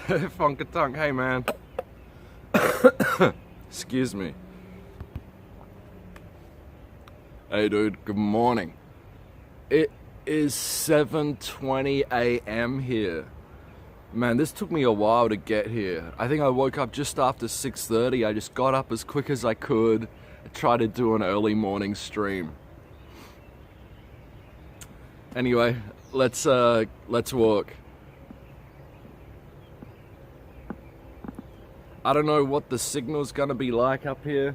Funkatunk, hey man. Excuse me. Hey dude, good morning. It is 7:20 a.m. here. Man, this took me a while to get here. I think I woke up just after 6:30. I just got up as quick as I could, tried to do an early morning stream. Anyway, let's walk. I don't know what the signal's gonna be like up here.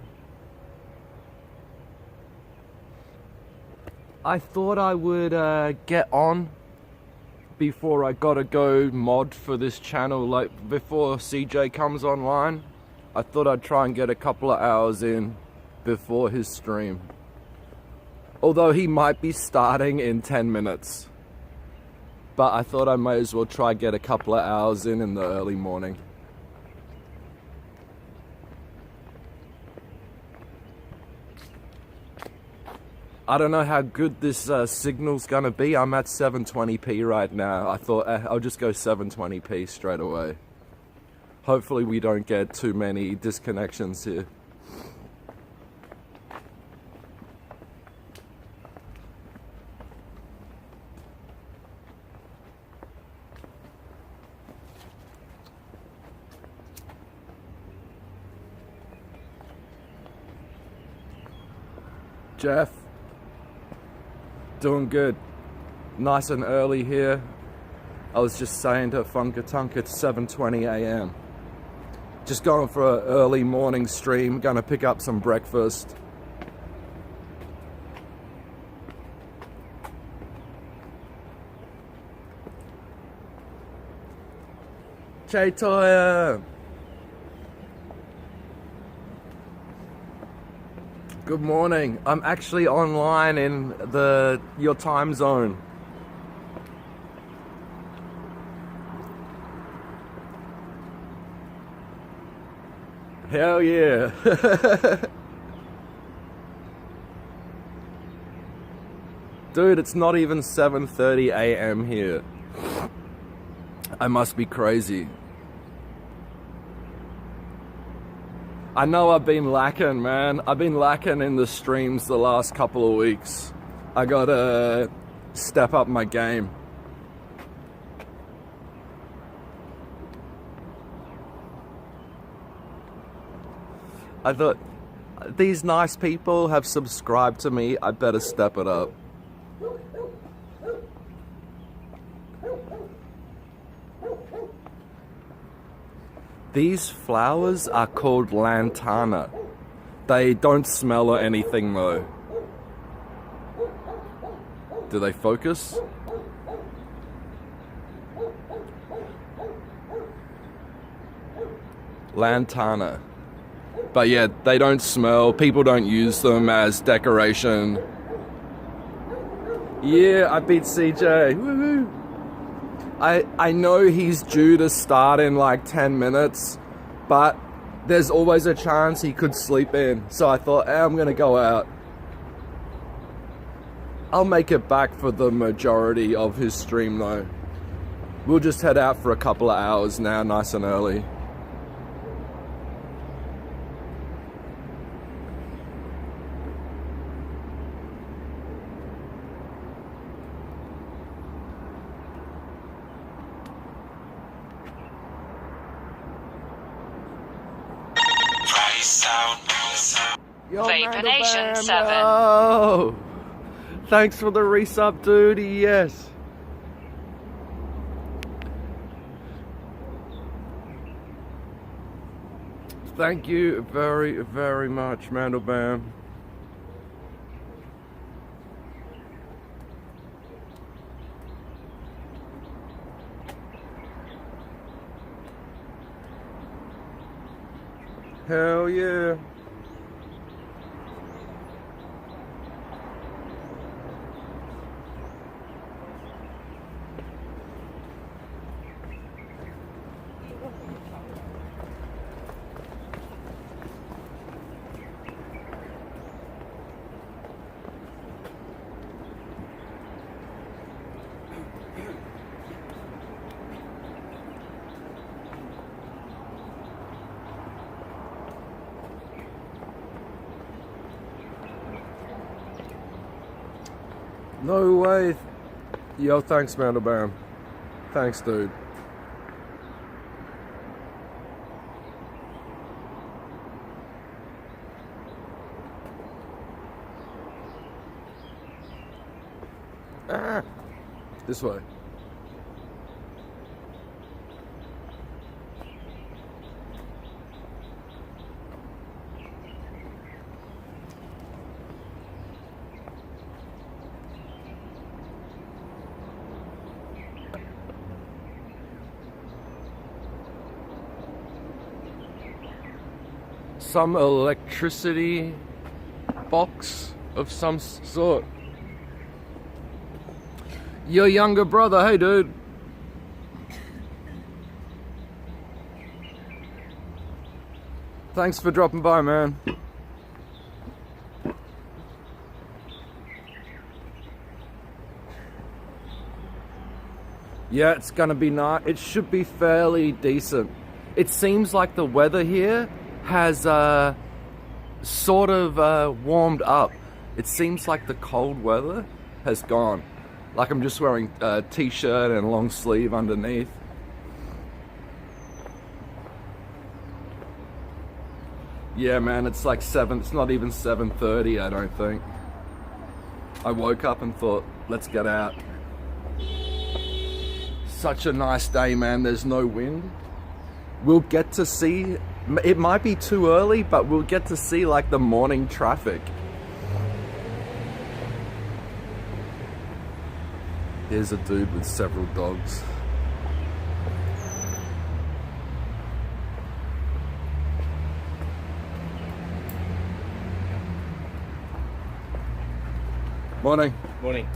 I thought I would get on before I gotta go mod for this channel, like before CJ comes online. I thought I'd try and get a couple of hours in before his stream. Although he might be starting in 10 minutes. But I thought I might as well try get a couple of hours in the early morning. I don't know how good this signal's gonna be. I'm at 720p right now. I thought I'll just go 720p straight away. Hopefully we don't get too many disconnections here. Jeff. Doing good. Nice and early here. I was just saying to Funkatunk it's 7:20 a.m. Just going for an early morning stream. Gonna pick up some breakfast. Chaytoya! Good morning. I'm actually online in your time zone. Hell yeah. Dude, it's not even 7:30 a.m. here. I must be crazy. I know I've been lacking, man. I've been lacking in the streams the last couple of weeks. I gotta step up my game. I thought, these nice people have subscribed to me. I better step it up. These flowers are called lantana. They don't smell or anything though. Do they focus? Lantana. But yeah, they don't smell. People don't use them as decoration. Yeah, I beat CJ. Woohoo! I know he's due to start in like 10 minutes, but there's always a chance he could sleep in. So I thought, hey, I'm gonna go out. I'll make it back for the majority of his stream though. We'll just head out for a couple of hours now, nice and early. Yo, Vaponation 7. Oh, thanks for the resub, dude. Yes. Thank you very, very much, Mandelbam. Hell yeah. No way. Yo, thanks, Mandelbaum. Thanks, dude. Ah, this way. Some electricity box of some sort. Your younger brother, hey dude. Thanks for dropping by, man. Yeah, it's gonna be nice. It should be fairly decent. It seems like the weather here has sort of warmed up. It seems like the cold weather has gone. Like I'm just wearing a t-shirt and long sleeve underneath. Yeah, man, it's like 7, it's not even 7:30, I don't think. I woke up and thought, let's get out. Such a nice day, man, there's no wind. We'll get to see, it might be too early, but we'll get to see like the morning traffic. Here's a dude with several dogs. Morning. Morning.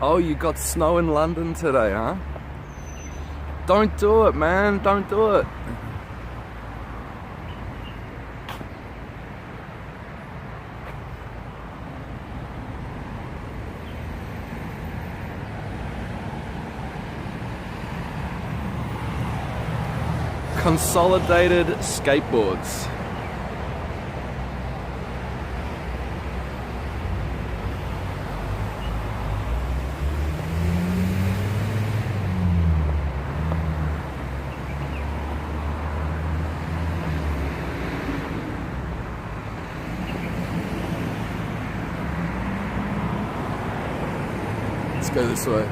Oh, you got snow in London today, huh? Don't do it, man. Don't do it. Consolidated skateboards. Let's go this way.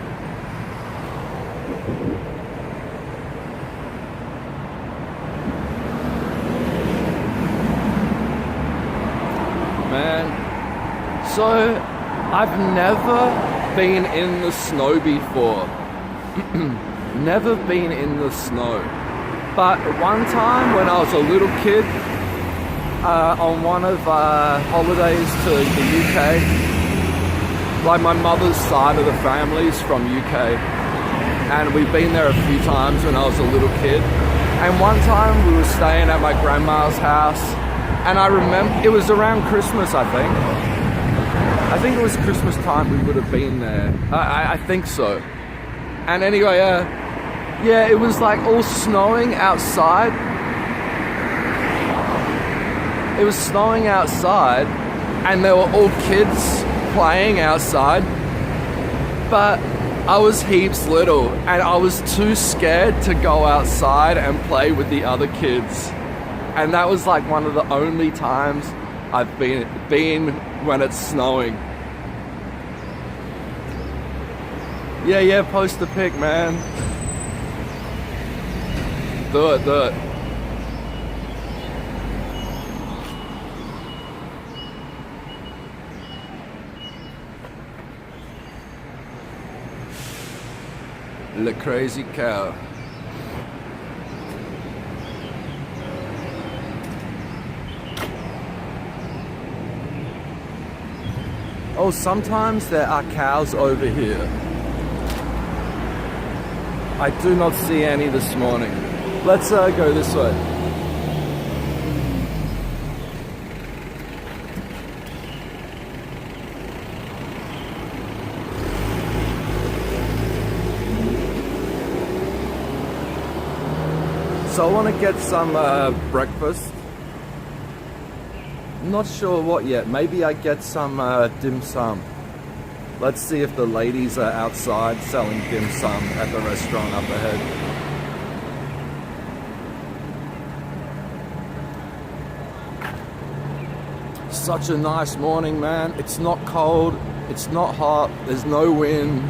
Man, so I've never been in the snow before. Never been in the snow. But one time when I was a little kid, on one of holidays to the UK, like my mother's side of the family's from UK, and we've been there a few times when I was a little kid. And one time we were staying at my grandma's house, and I remember it was around Christmas, I think. I think it was Christmas time we would have been there. I think so. And anyway, yeah, it was like all snowing outside. It was snowing outside, and there were all kids playing outside. But I was heaps little, and I was too scared to go outside and play with the other kids. And that was like one of the only times I've been when it's snowing. Yeah, post the pic, man. Do it. Le crazy cow. Oh, sometimes there are cows over here. I do not see any this morning. Let's go this way. So I want to get some breakfast. Not sure what yet. Maybe I get some dim sum. Let's see if the ladies are outside selling dim sum at the restaurant up ahead. Such a nice morning, man. It's not cold, it's not hot, there's no wind.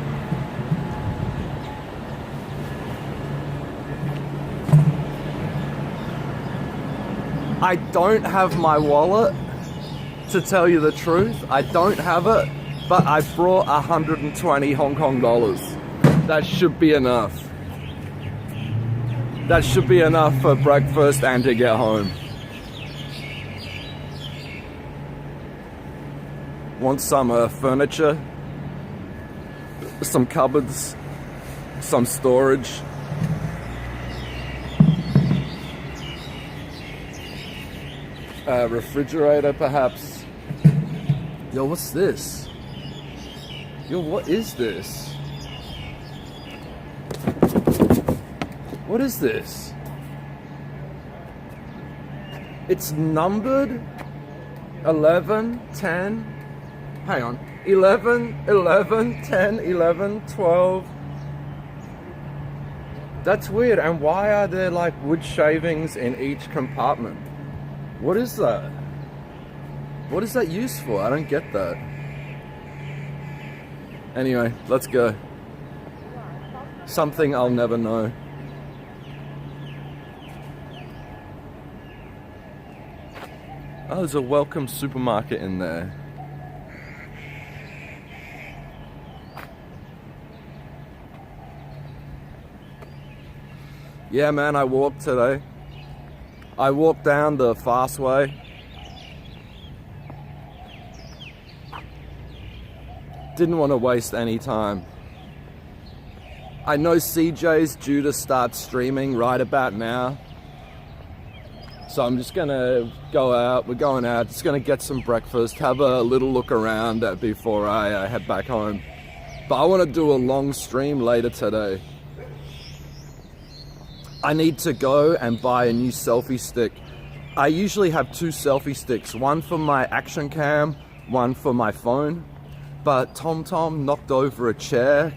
I don't have my wallet, to tell you the truth. I don't have it, but I brought 120 Hong Kong dollars. That should be enough. That should be enough for breakfast and to get home. Want some furniture, some cupboards, some storage. Refrigerator perhaps. Yo, what's this? Yo, what is this? What is this? It's numbered 11, 10. Hang on. 11, 11, 10, 11, 12. That's weird. And why are there like wood shavings in each compartment? What is that? What is that used for? I don't get that. Anyway, let's go. Something I'll never know. Oh, there's a welcome supermarket in there. Yeah, man, I walked today. I walked down the fast way. Didn't want to waste any time. I know CJ's due to start streaming right about now. So I'm just gonna go out, we're going out, just gonna get some breakfast, have a little look around before I head back home. But I want to do a long stream later today. I need to go and buy a new selfie stick. I usually have two selfie sticks, one for my action cam, one for my phone. But TomTom knocked over a chair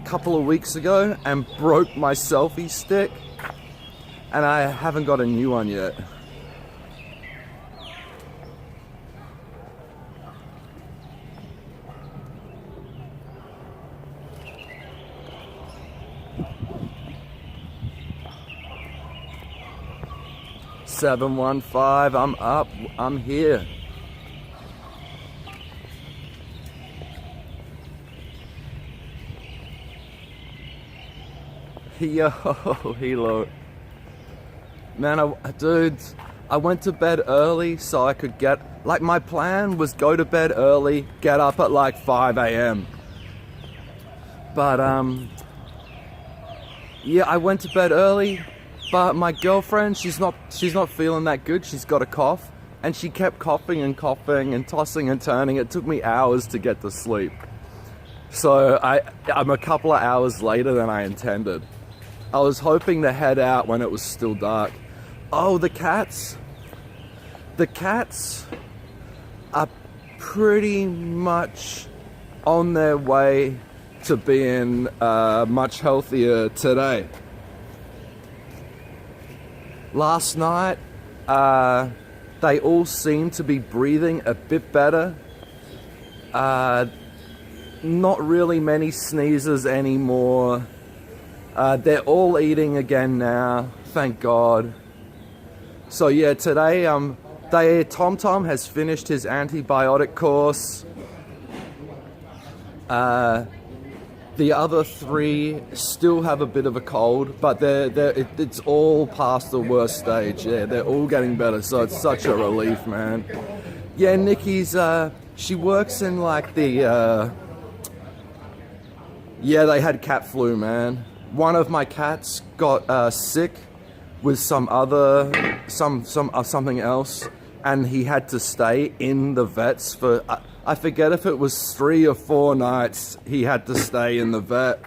a couple of weeks ago and broke my selfie stick, and I haven't got a new one yet. $715, I'm up, I'm here. Yo, hello. Man, dude, I went to bed early so I could get, like my plan was go to bed early, get up at like 5 a.m. But, yeah, I went to bed early. But my girlfriend, she's not feeling that good. She's got a cough, and she kept coughing and coughing and tossing and turning. It took me hours to get to sleep. So I'm a couple of hours later than I intended. I was hoping to head out when it was still dark. Oh, the cats. The cats are pretty much on their way to being much healthier today. Last night, they all seem to be breathing a bit better. Not really many sneezes anymore. They're all eating again now, thank God. So yeah, today, TomTom has finished his antibiotic course. The other three still have a bit of a cold, but it's all past the worst stage. Yeah, they're all getting better, so it's such a relief, man. Yeah, Nikki's, she works in like the, yeah, they had cat flu, man. One of my cats got sick with something else, and he had to stay in the vets for, I forget if it was 3 or 4 nights he had to stay in the vet.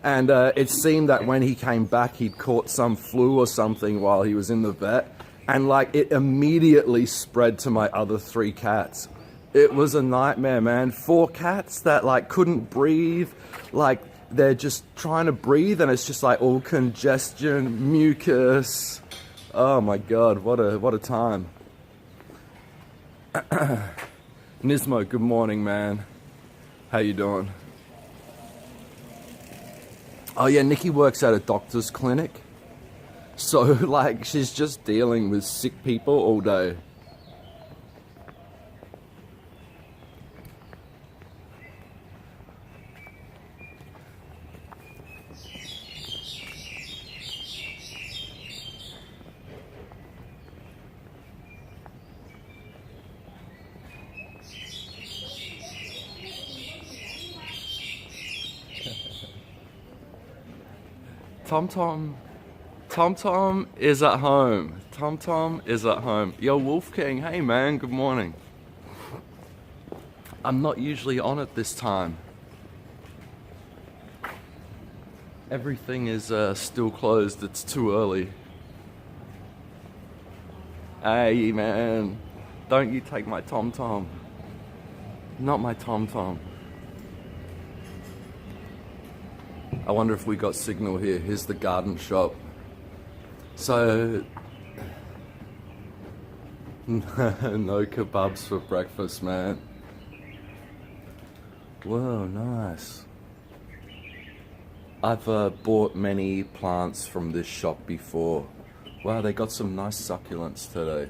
And it seemed that when he came back, he'd caught some flu or something while he was in the vet. And like it immediately spread to my other 3 cats. It was a nightmare, man. 4 cats that like couldn't breathe, like they're just trying to breathe and it's just like all congestion, mucus. Oh my God, what a time. Nismo, good morning, man. How you doing? Oh yeah, Nikki works at a doctor's clinic. So like she's just dealing with sick people all day. Tom is at home. Tom is at home. Yo, Wolf King, hey man, good morning. I'm not usually on at this time. Everything is still closed, it's too early. Hey man, don't you take my Tom. Not my Tom. I wonder if we got signal here. Here's the garden shop. So, no kebabs for breakfast, man. Whoa, nice. I've bought many plants from this shop before. Wow, they got some nice succulents today.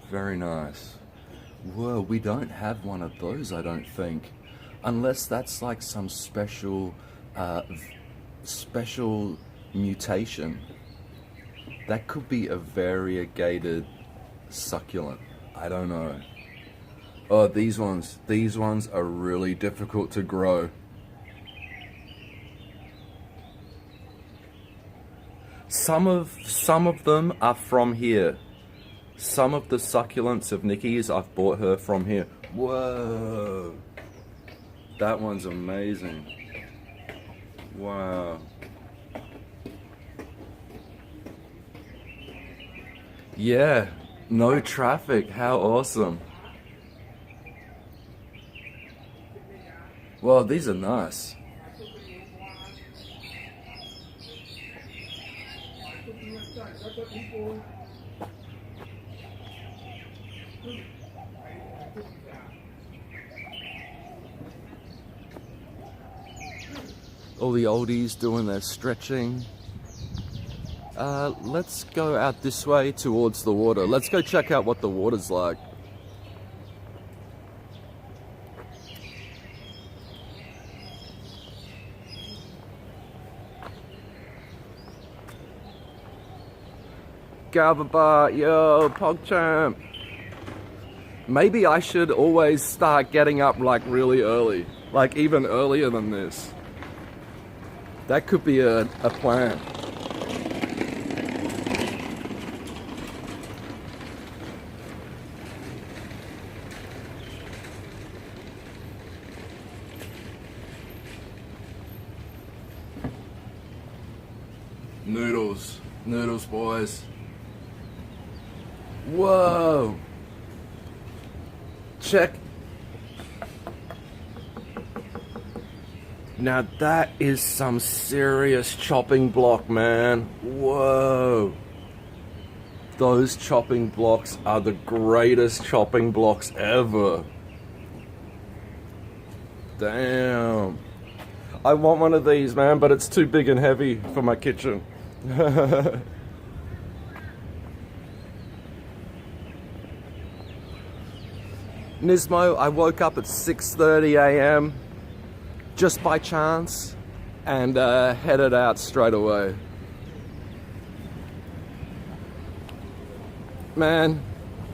Very nice. Whoa, we don't have one of those, I don't think. Unless that's like some special mutation. That could be a variegated succulent. I don't know. Oh, these ones are really difficult to grow. Some of them are from here. Some of the succulents of Nikki's I've bought her from here. Whoa. That one's amazing. Wow. Yeah, no traffic. How awesome. Well, these are nice. All the oldies doing their stretching. Let's go out this way towards the water. Let's go check out what the water's like. Gavabar, yo, PogChamp. Maybe I should always start getting up like really early. Like even earlier than this. That could be a plan. Noodles boys. Whoa. Check. Now that is some serious chopping block, man. Whoa. Those chopping blocks are the greatest chopping blocks ever. Damn. I want one of these, man, but it's too big and heavy for my kitchen. Nismo, I woke up at 6:30 a.m. just by chance and headed out straight away. Man,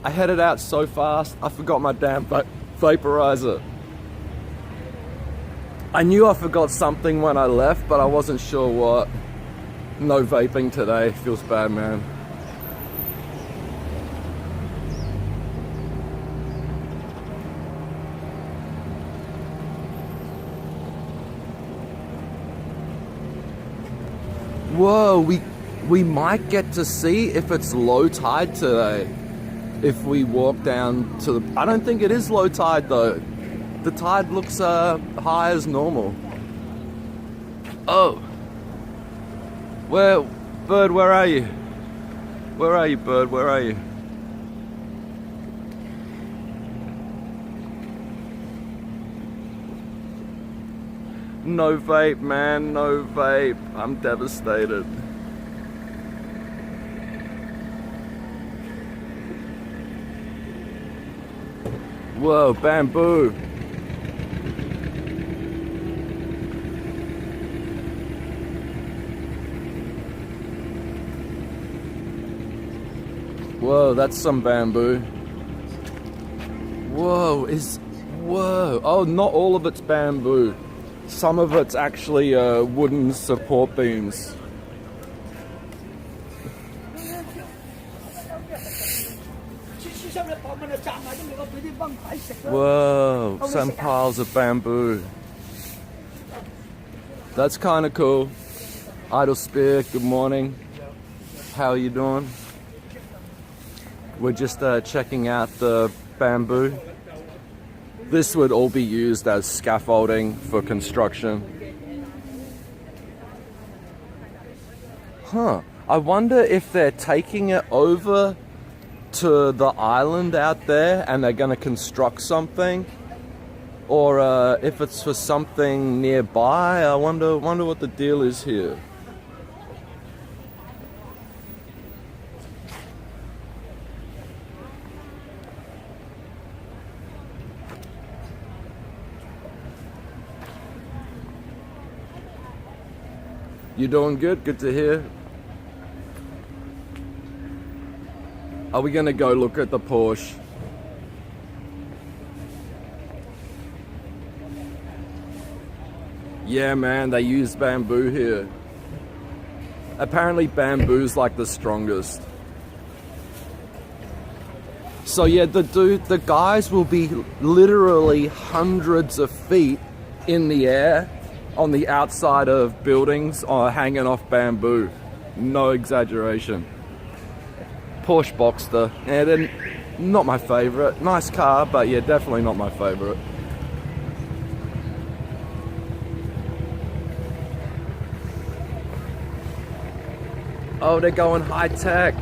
I headed out so fast, I forgot my damn vaporizer. I knew I forgot something when I left, but I wasn't sure what. No vaping today, feels bad, man. Whoa, we might get to see if it's low tide today. if we walk down to the... I don't think it is low tide though. The tide looks high as normal. Oh. Bird, where are you? Where are you, bird? Where are you? No vape, man, no vape. I'm devastated. Whoa, bamboo. Whoa, that's some bamboo. Whoa, whoa. Oh, not all of it's bamboo. Some of it's actually wooden support beams. Whoa, some piles of bamboo. That's kind of cool. Idle Spear, good morning. How are you doing? We're just checking out the bamboo. This would all be used as scaffolding for construction. Huh. I wonder if they're taking it over to the island out there and they're going to construct something, or if it's for something nearby. I wonder what the deal is here. You doing good? Good to hear. Are we gonna go look at the Porsche? Yeah, man, they use bamboo here. Apparently bamboo's like the strongest. So yeah, the guys will be literally hundreds of feet in the air on the outside of buildings or hanging off bamboo. No exaggeration. Porsche Boxster. Yeah, they're not my favorite. Nice car, but yeah, definitely not my favorite. Oh, they're going high tech.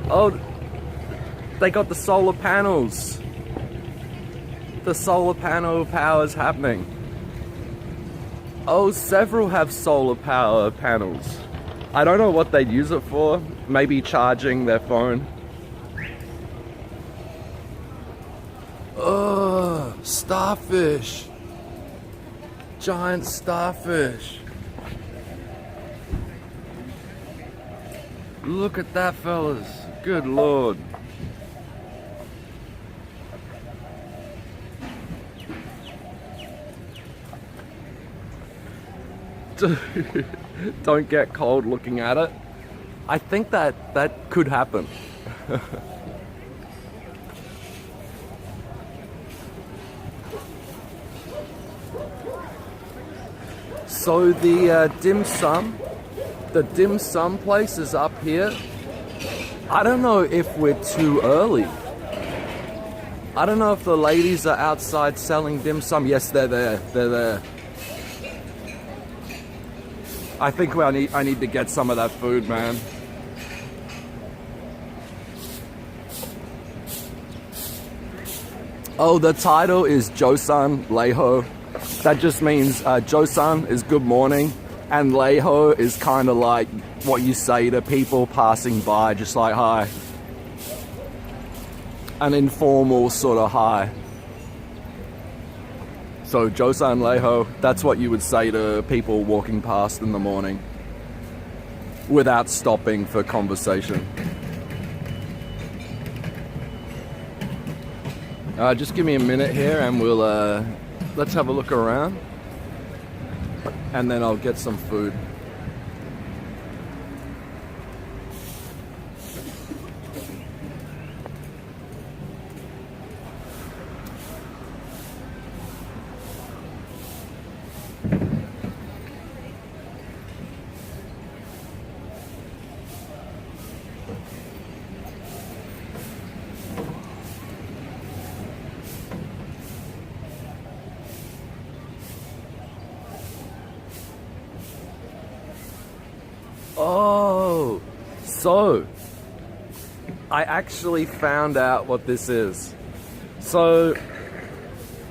Oh, they got the solar panels. The solar panel power is happening. Oh, several have solar power panels. I don't know what they'd use it for. Maybe charging their phone. Oh, starfish. Giant starfish. Look at that, fellas. Good Lord. Don't get cold looking at it. I think that could happen. So the dim sum place is up here. I don't know if we're too early. I don't know if the ladies are outside selling dim sum. Yes, they're there. They're there. I think I need to get some of that food, man. Oh, the title is JoeSonLeiHo. That just means JoeSon is good morning, and Leiho is kind of like what you say to people passing by, just like hi. An informal sort of hi. So JoeSonLeiHo, that's what you would say to people walking past in the morning without stopping for conversation. Just give me a minute here and we'll let's have a look around and then I'll get some food. Oh, so I actually found out what this is. So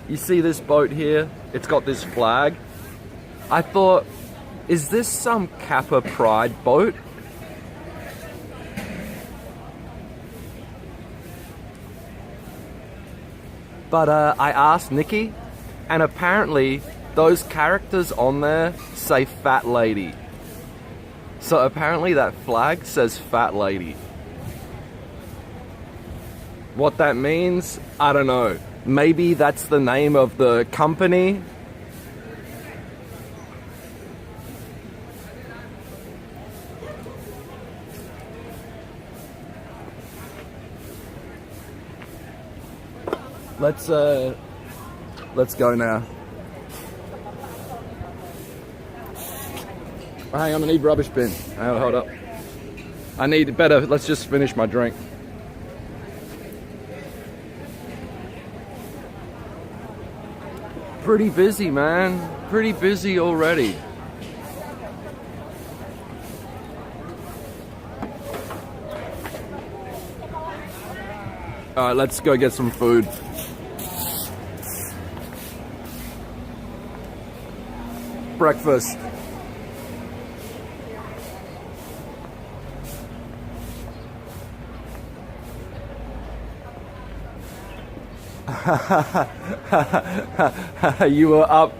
you see this boat here? It's got this flag. I thought, is this some Kappa Pride boat? But I asked Nikki, and apparently those characters on there say fat lady. So apparently that flag says fat lady. What that means, I don't know. Maybe that's the name of the company. Let's go now. Hang on, I need rubbish bin. Hold up. I need better. Let's just finish my drink. Pretty busy, man. Pretty busy already. All right, let's go get some food. Breakfast. You were up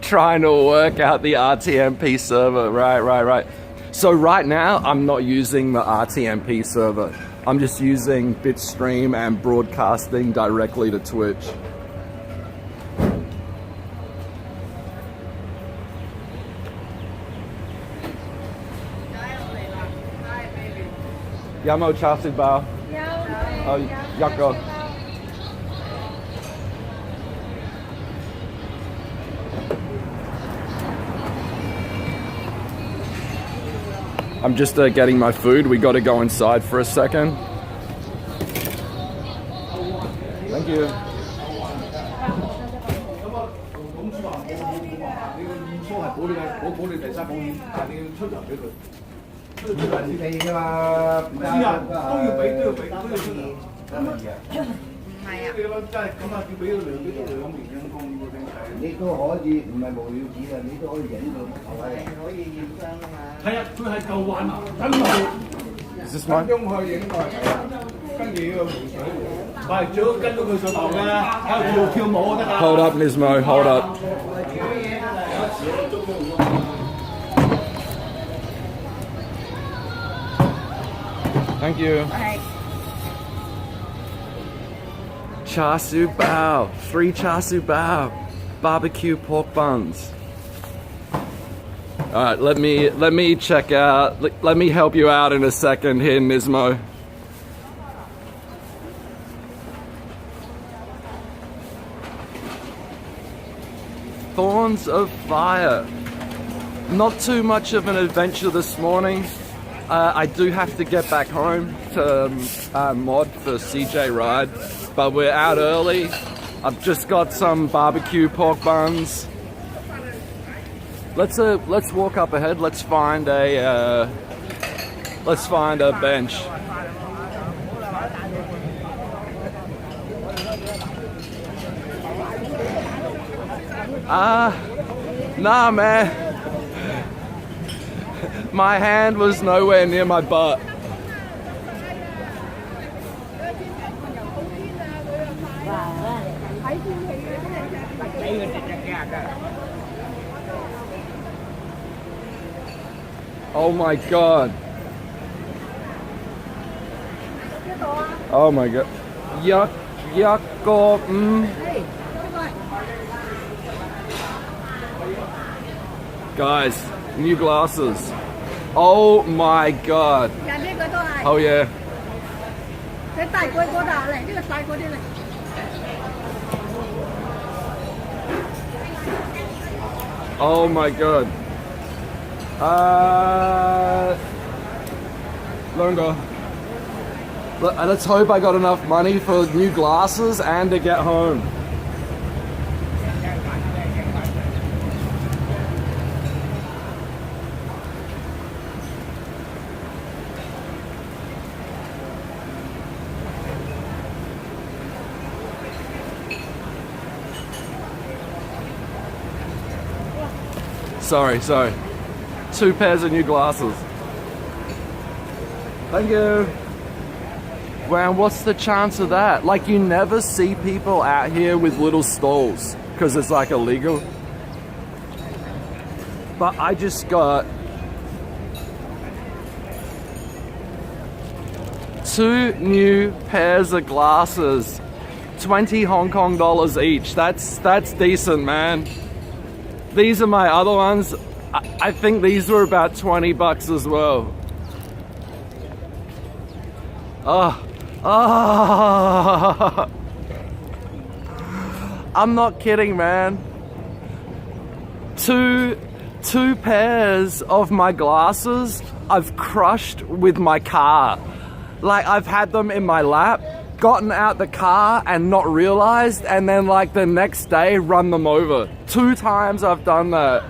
trying to work out the RTMP server. Right. So right now, I'm not using the RTMP server. I'm just using Bitstream and broadcasting directly to Twitch.有冇叉燒包？有。一個。I'm just getting my food. We got to go inside for a second. Thank you. Is this mine? Hold up, Nismo, hold up. Thank you. Char siu bao, 3 char siu bao, barbecue pork buns. All right, let me check out. Let me help you out in a second here, Nismo. Thorns of Fire. Not too much of an adventure this morning. I do have to get back home to mod for CJ Ride, but we're out early. I've just got some barbecue pork buns. Let's walk up ahead. Let's find a bench. Nah, man. My hand was nowhere near my butt. Oh my god. Oh my god. Yuck, Guys, new glasses. Oh my god. Oh yeah. Oh my god. Longer. Let's hope I got enough money for new glasses and to get home. sorry. 2 pairs of new glasses. Thank you. Wow, what's the chance of that? Like, you never see people out here with little stalls because it's like illegal. But I just got 2 new pairs of glasses, 20 Hong Kong dollars each. That's decent, man. These are my other ones. I think these were about 20 bucks as well. I'm not kidding, man. Two pairs of my glasses I've crushed with my car. Like, I've had them in my lap, gotten out the car and not realized, and then like the next day run them over. 2 times I've done that.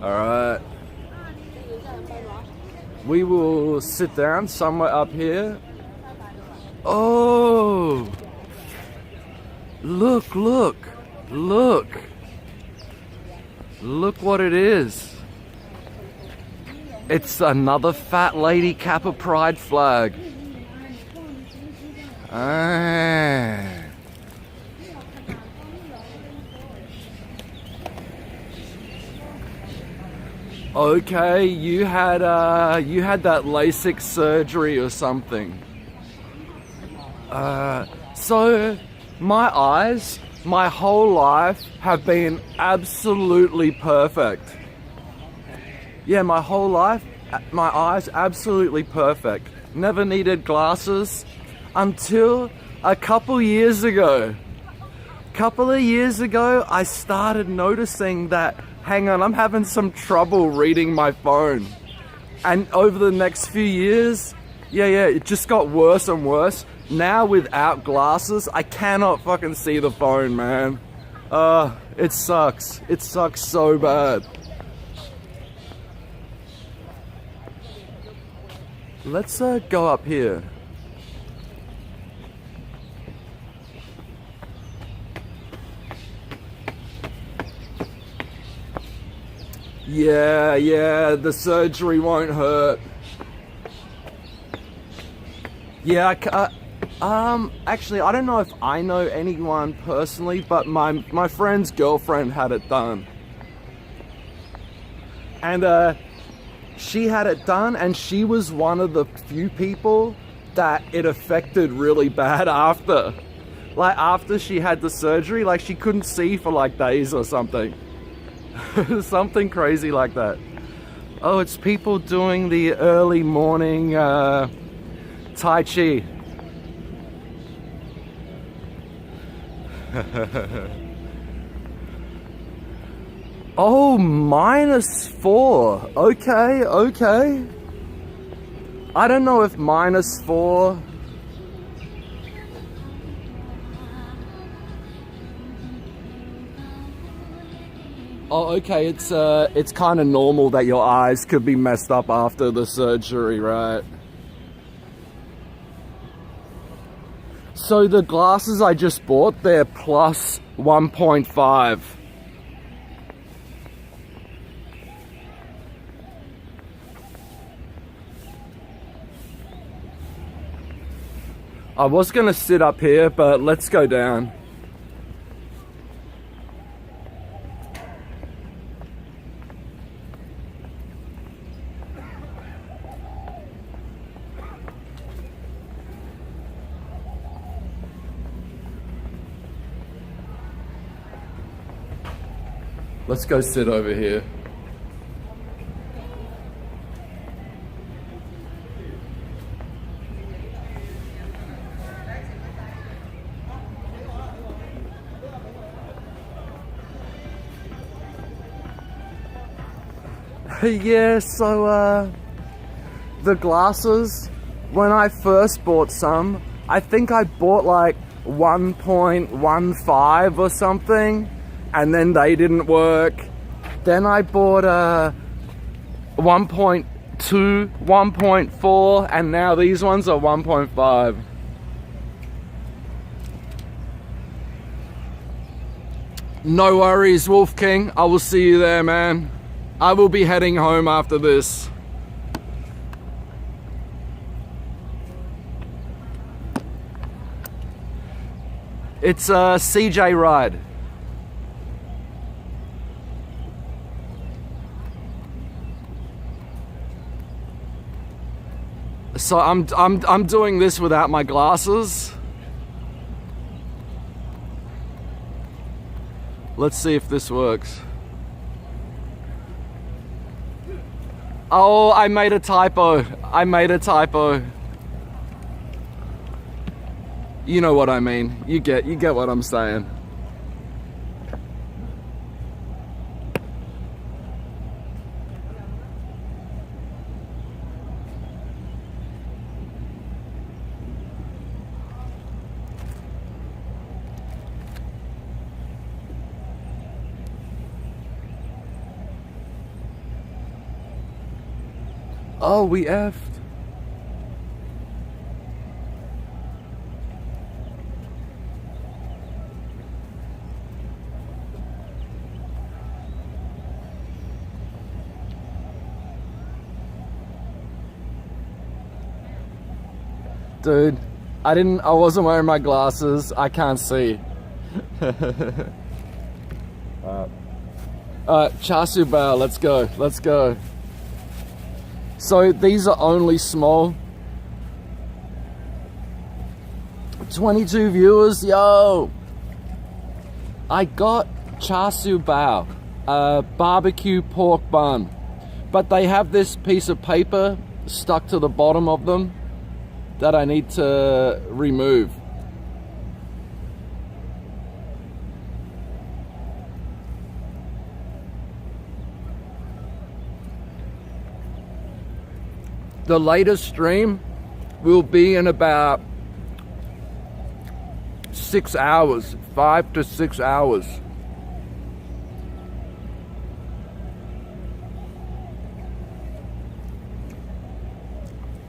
Alright. We will sit down somewhere up here. Oh! Look. Look what it is. It's another fat lady Kappa Pride flag. Okay, you had that LASIK surgery or something. So my eyes, my whole life have been absolutely perfect. Yeah, my whole life, my eyes absolutely perfect. Never needed glasses until a couple years ago. Couple of years ago, I started noticing that, hang on, I'm having some trouble reading my phone. And over the next few years, yeah, it just got worse and worse. Now without glasses, I cannot fucking see the phone, man. It sucks. It sucks so bad. Let's go up here. Yeah, the surgery won't hurt. Yeah, actually, I don't know if I know anyone personally, but my friend's girlfriend had it done. And she had it done, and she was one of the few people that it affected really bad after. Like, after she had the surgery, like, she couldn't see for like days or something. Something crazy like that. Oh, it's people doing the early morning Tai Chi. Oh, -4. Okay. I don't know if -4. Oh, okay, it's kind of normal that your eyes could be messed up after the surgery, right? So the glasses I just bought, they're plus 1.5. I was gonna sit up here, but let's go down. Let's go sit over here. Yeah, so the glasses, when I first bought some, I think I bought like 1.15 or something, and then they didn't work. Then I bought 1.25 1.2, 1.4, and now these ones are 1.5. No worries, Wolf King. I will see you there, man. I will be heading home after this. It's a CJ ride. So I'm doing this without my glasses. Let's see if this works. Oh, I made a typo. I made a typo. You know what I mean. You get what I'm saying. Oh, we effed. Dude, I wasn't wearing my glasses. I can't see. Char siu bao, let's go, let's go. So these are only small. 22 viewers, yo! I got char siu bao, barbecue pork bun, but they have this piece of paper stuck to the bottom of them that I need to remove. The latest stream will be in about 6 hours, 5 to 6 hours.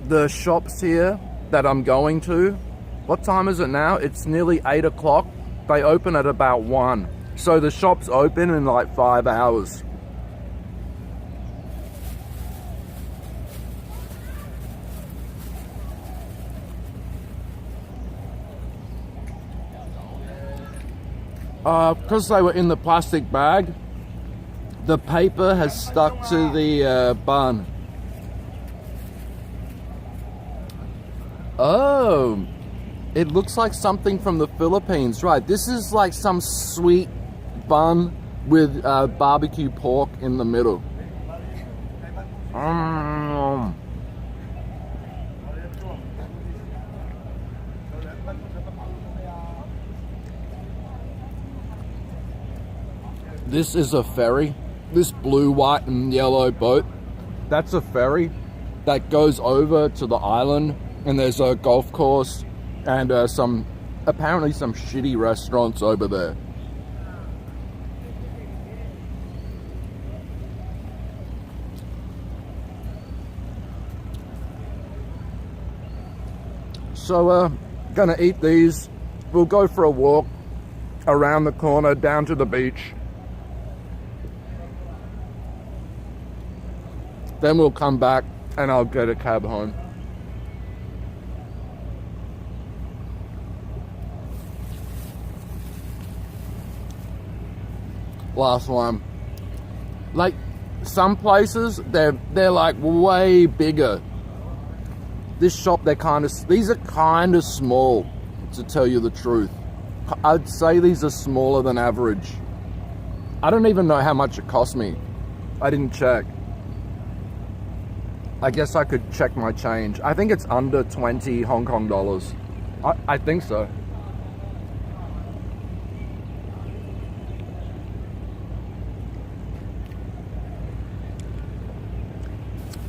The shops here that I'm going to, what time is it now? It's nearly 8 o'clock. They open at about 1. So the shops open in like 5 hours. Because they were in the plastic bag, the paper has stuck to the bun. Oh, it looks like something from the Philippines, right? This is like some sweet bun with barbecue pork in the middle. This is a ferry. This blue, white, and yellow boat, that's a ferry that goes over to the island, and there's a golf course and apparently some shitty restaurants over there. So gonna eat these. We'll go for a walk around the corner down to the beach. Then we'll come back and I'll get a cab home. Last one. Like some places, they're like way bigger. This shop, these are kind of small, to tell you the truth. I'd say these are smaller than average. I don't even know how much it cost me. I didn't check. I guess I could check my change. I think it's under 20 Hong Kong dollars. I think so.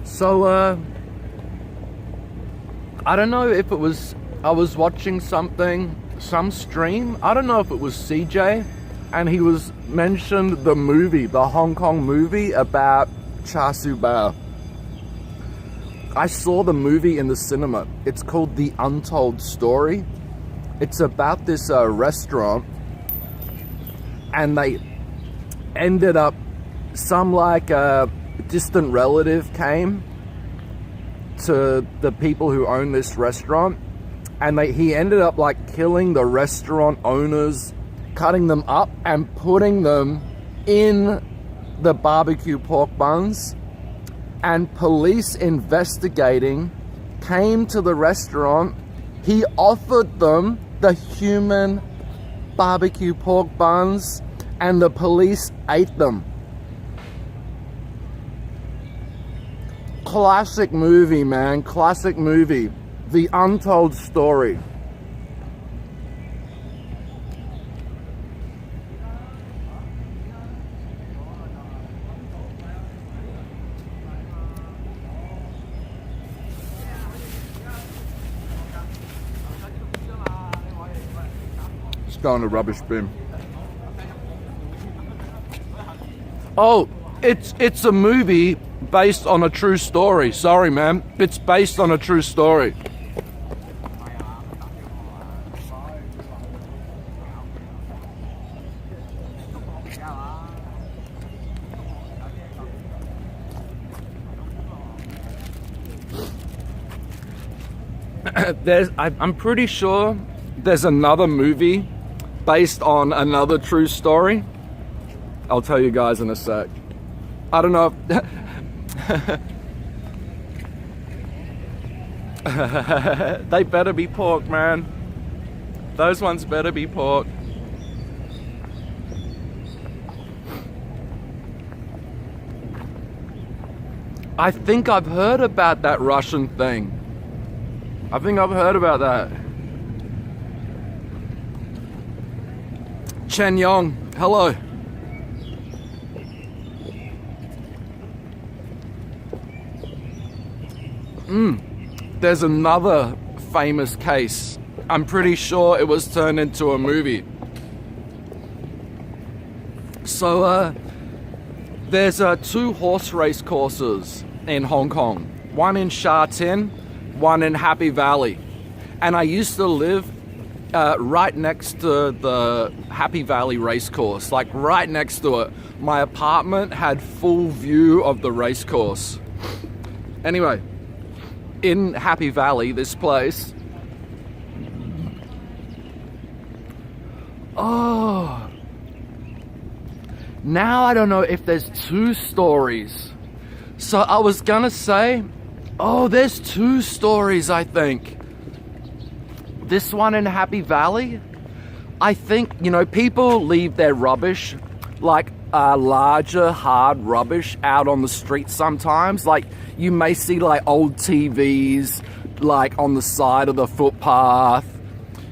So, I don't know if it was, I was watching some stream. I don't know if it was CJ, and he mentioned the movie, the Hong Kong movie about char siu bao. I saw the movie in the cinema. It's called The Untold Story. It's about this restaurant, and they ended up, some like distant relative came to the people who own this restaurant, and he ended up like killing the restaurant owners, cutting them up and putting them in the barbecue pork buns. And police investigating came to the restaurant. He offered them the human barbecue pork buns, and the police ate them. Classic movie, man. Classic movie. The Untold Story. Go in the rubbish bin. Oh, it's a movie based on a true story. Sorry, man. It's based on a true story. I'm pretty sure there's another movie based on another true story. I'll tell you guys in a sec. I don't know if they better be pork, man. Those ones better be pork. I think I've heard about that Russian thing. I think I've heard about that. Chen Yong, hello. There's another famous case. I'm pretty sure it was turned into a movie. So, there's 2 horse race courses in Hong Kong. One in Sha Tin, one in Happy Valley. And I used to live right next to the Happy Valley racecourse, like right next to it. My apartment had full view of the racecourse. Anyway, in Happy Valley, this place. Oh. Now I don't know if there's 2 stories. So I was gonna say, oh, there's 2 stories, I think. This one in Happy Valley, I think, you know, people leave their rubbish, like larger, hard rubbish out on the street sometimes. Like, you may see like old TVs, like on the side of the footpath,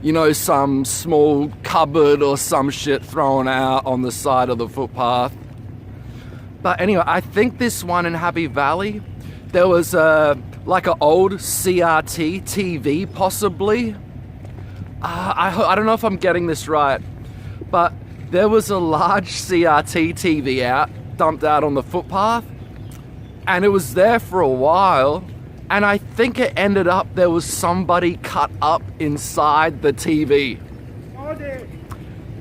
you know, some small cupboard or some shit thrown out on the side of the footpath. But anyway, I think this one in Happy Valley, there was like an old CRT TV possibly. I don't know if I'm getting this right, but there was a large CRT TV dumped out on the footpath, and it was there for a while, and I think it ended up there was somebody cut up inside the TV.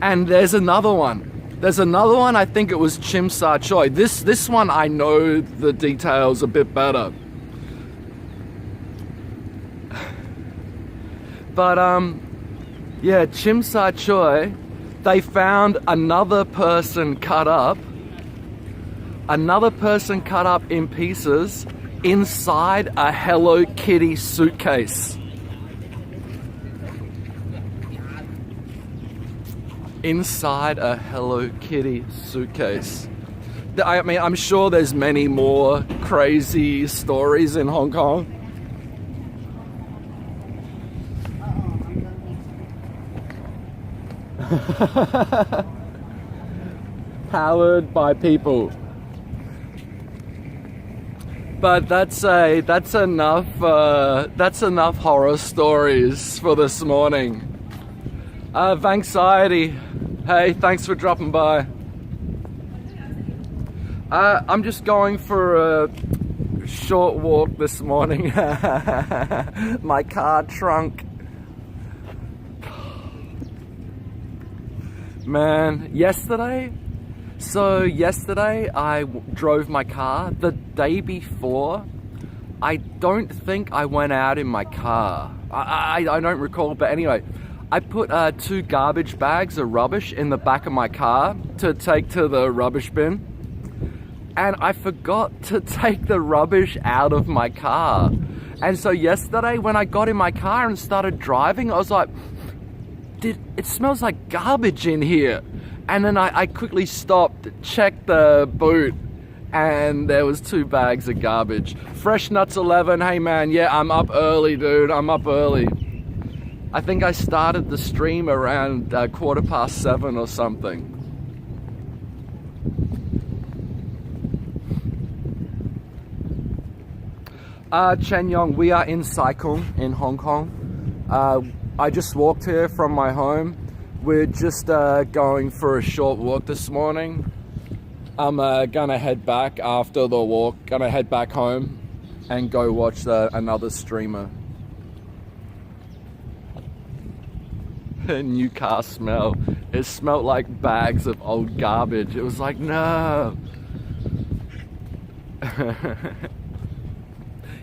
And there's another one. I think it was Chim Sa Choi. This one I know the details a bit better. But yeah, Chim Sa Choi, they found another person cut up in pieces inside a Hello Kitty suitcase. Inside a Hello Kitty suitcase. I mean, I'm sure there's many more crazy stories in Hong Kong. Powered by people. But that's enough horror stories for this morning. Anxiety, hey, thanks for dropping by. I'm just going for a short walk this morning. My car trunk. Man, yesterday I drove my car. The day before, I don't think I went out in my car. I don't recall, but anyway, I put 2 garbage bags of rubbish in the back of my car to take to the rubbish bin. And I forgot to take the rubbish out of my car. And so yesterday when I got in my car and started driving, I was like, it smells like garbage in here. And then I quickly stopped, checked the boot, and there was 2 bags of garbage. Fresh Nuts 11, hey man, yeah, I'm up early, dude, I'm up early. I think I started the stream around 7:15 or something. Chen Yong, we are in Sai Kung in Hong Kong. I just walked here from my home. We're just going for a short walk this morning. I'm gonna head back after the walk, gonna head back home and go watch another streamer. New car smell. It smelled like bags of old garbage. It was like, no.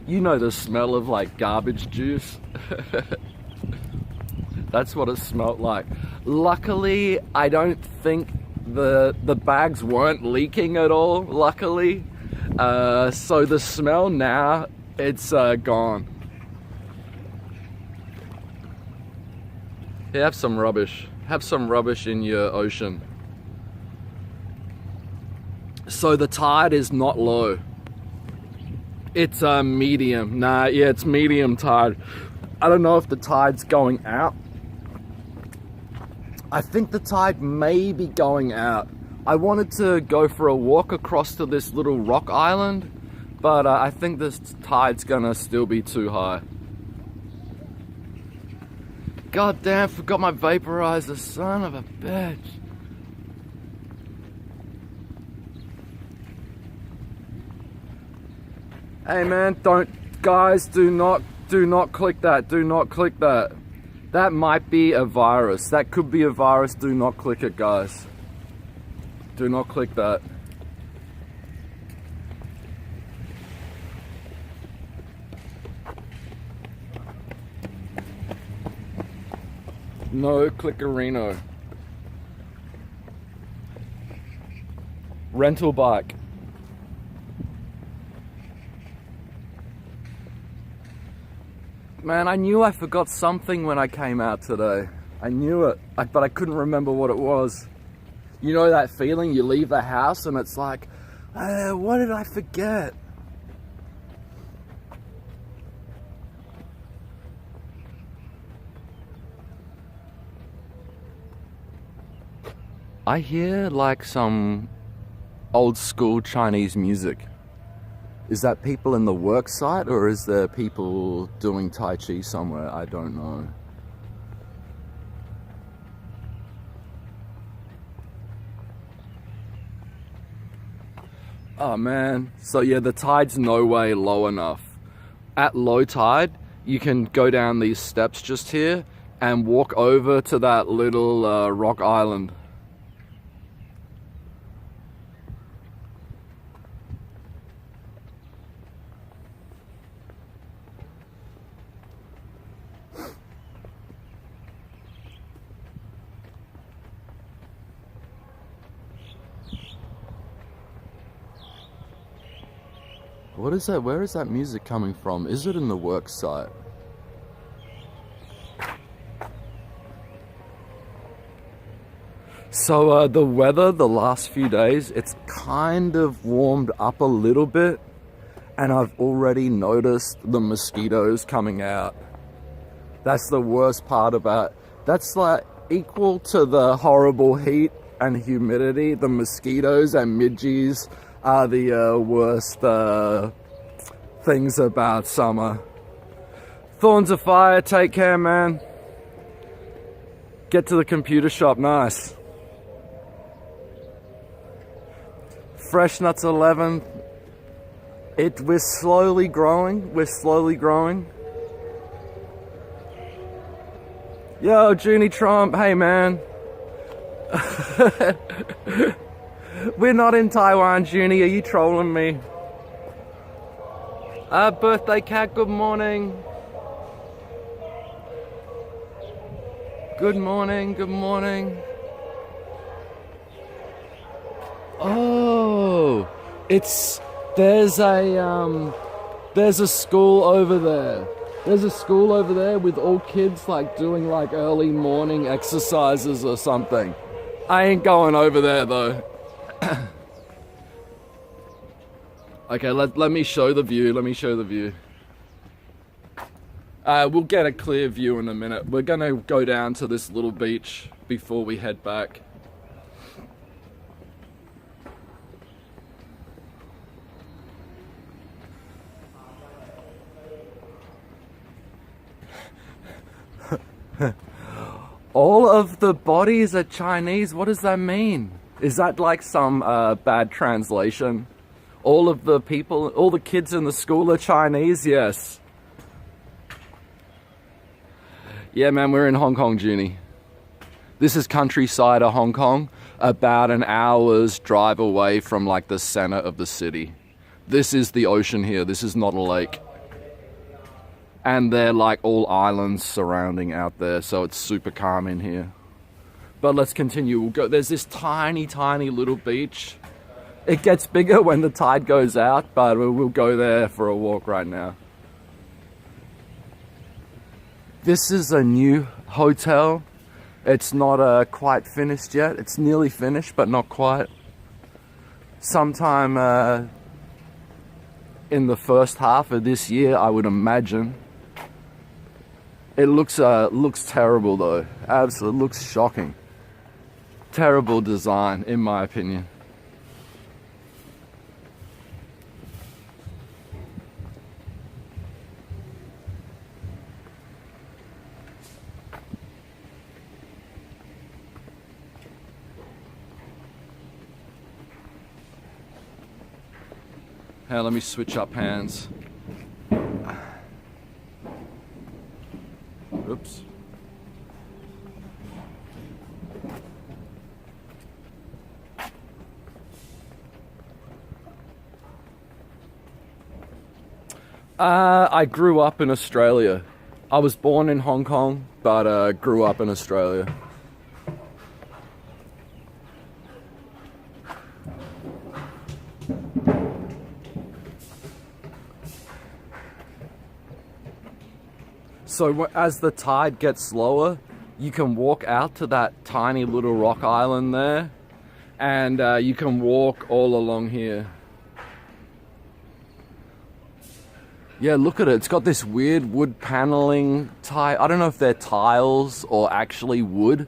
You know the smell of like garbage juice. That's what it smelled like. Luckily, I don't think the bags weren't leaking at all, luckily. So the smell now, it's gone. Yeah, have some rubbish. Have some rubbish in your ocean. So the tide is not low. It's medium. Nah, yeah, it's medium tide. I don't know if the tide's going out. I think the tide may be going out. I wanted to go for a walk across to this little rock island, but I think this tide's gonna still be too high. God damn, forgot my vaporizer, son of a bitch. Hey man, guys, do not click that, do not click that. That might be a virus, that could be a virus, do not click it, guys. Do not click that. No clickerino. Rental bike. Man, I knew I forgot something when I came out today. I knew it, but I couldn't remember what it was. You know that feeling, you leave the house and it's like, what did I forget? I hear like some old school Chinese music. Is that people in the work site or is there people doing Tai Chi somewhere? I don't know. Oh man, so yeah, the tide's no way low enough. At low tide, you can go down these steps just here and walk over to that little rock island. What is that? Where is that music coming from? Is it in the work site? So the weather the last few days, it's kind of warmed up a little bit and I've already noticed the mosquitoes coming out. That's the worst part about it. That's like equal to the horrible heat and humidity. The mosquitoes and midges are the worst things about summer. Thorns of Fire, take care, man. Get to the computer shop, nice. Fresh Nuts 11, We're slowly growing. We're slowly growing. Yo, Junie Trump. Hey, man. We're not in Taiwan, Junie. Are you trolling me? Birthday cat, good morning. Good morning, good morning. Oh, there's a school over there. There's a school over there with all kids like doing like early morning exercises or something. I ain't going over there though. Okay, let me show the view. Let me show the view. We'll get a clear view in a minute. We're gonna go down to this little beach before we head back. All of the bodies are Chinese. What does that mean? Is that like some bad translation? All of the people, all the kids in the school are Chinese? Yes. Yeah, man, we're in Hong Kong, Junie. This is countryside of Hong Kong, about an hour's drive away from like the center of the city. This is the ocean here. This is not a lake. And they're like all islands surrounding out there, so it's super calm in here. But let's continue. We'll go. There's this tiny, tiny little beach. It gets bigger when the tide goes out, but we'll go there for a walk right now. This is a new hotel. It's not quite finished yet. It's nearly finished, but not quite. Sometime in the first half of this year, I would imagine. It looks terrible though. Absolutely, looks shocking. Terrible design, in my opinion. Hey, let me switch up hands. Oops. I grew up in Australia. I was born in Hong Kong, but grew up in Australia. So as the tide gets lower, you can walk out to that tiny little rock island there, and you can walk all along here. Yeah, look at it. It's got this weird wood paneling I don't know if they're tiles or actually wood.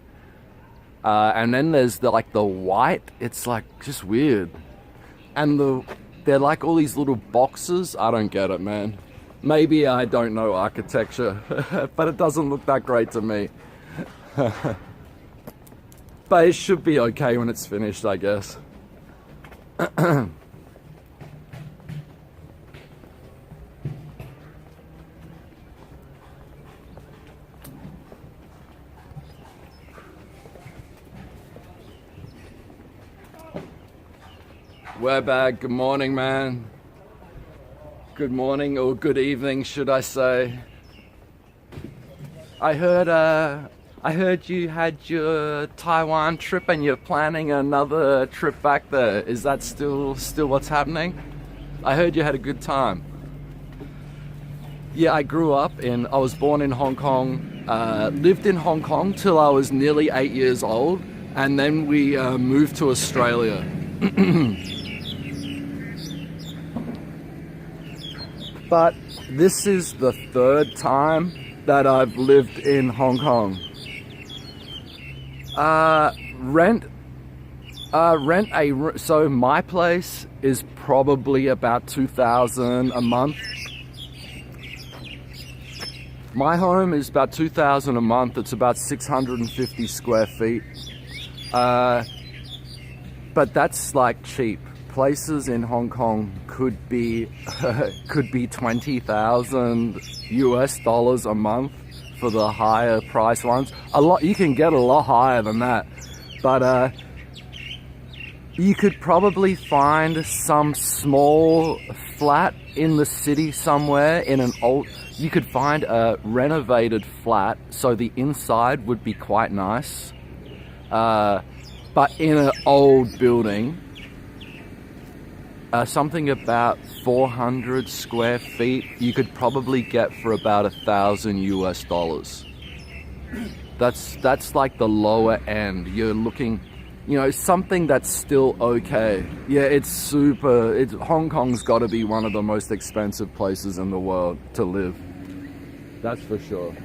And then there's the white. It's like just weird. And they're like all these little boxes. I don't get it, man. Maybe I don't know architecture, but it doesn't look that great to me. But it should be okay when it's finished, I guess. We're back. Good morning, man. Good morning, or good evening, should I say. I heard you had your Taiwan trip and you're planning another trip back there. Is that still what's happening? I heard you had a good time. Yeah, I was born in Hong Kong, lived in Hong Kong till I was nearly 8 years old, and then we moved to Australia. But this is the third time that I've lived in Hong Kong. So my place is probably about 2,000 a month. My home is about 2,000 a month. It's about 650 square feet. But that's like cheap. Places in Hong Kong could be could be 20,000 US dollars a month for the higher price ones. A lot, you can get a lot higher than that, but you could probably find some small flat in the city somewhere in an old, you could find a renovated flat, so the inside would be quite nice, but in an old building, something about 400 square feet, you could probably get for about 1,000 US dollars. That's like the lower end. You're looking, you know, something that's still okay. Yeah, it's Hong Kong's got to be one of the most expensive places in the world to live. That's for sure.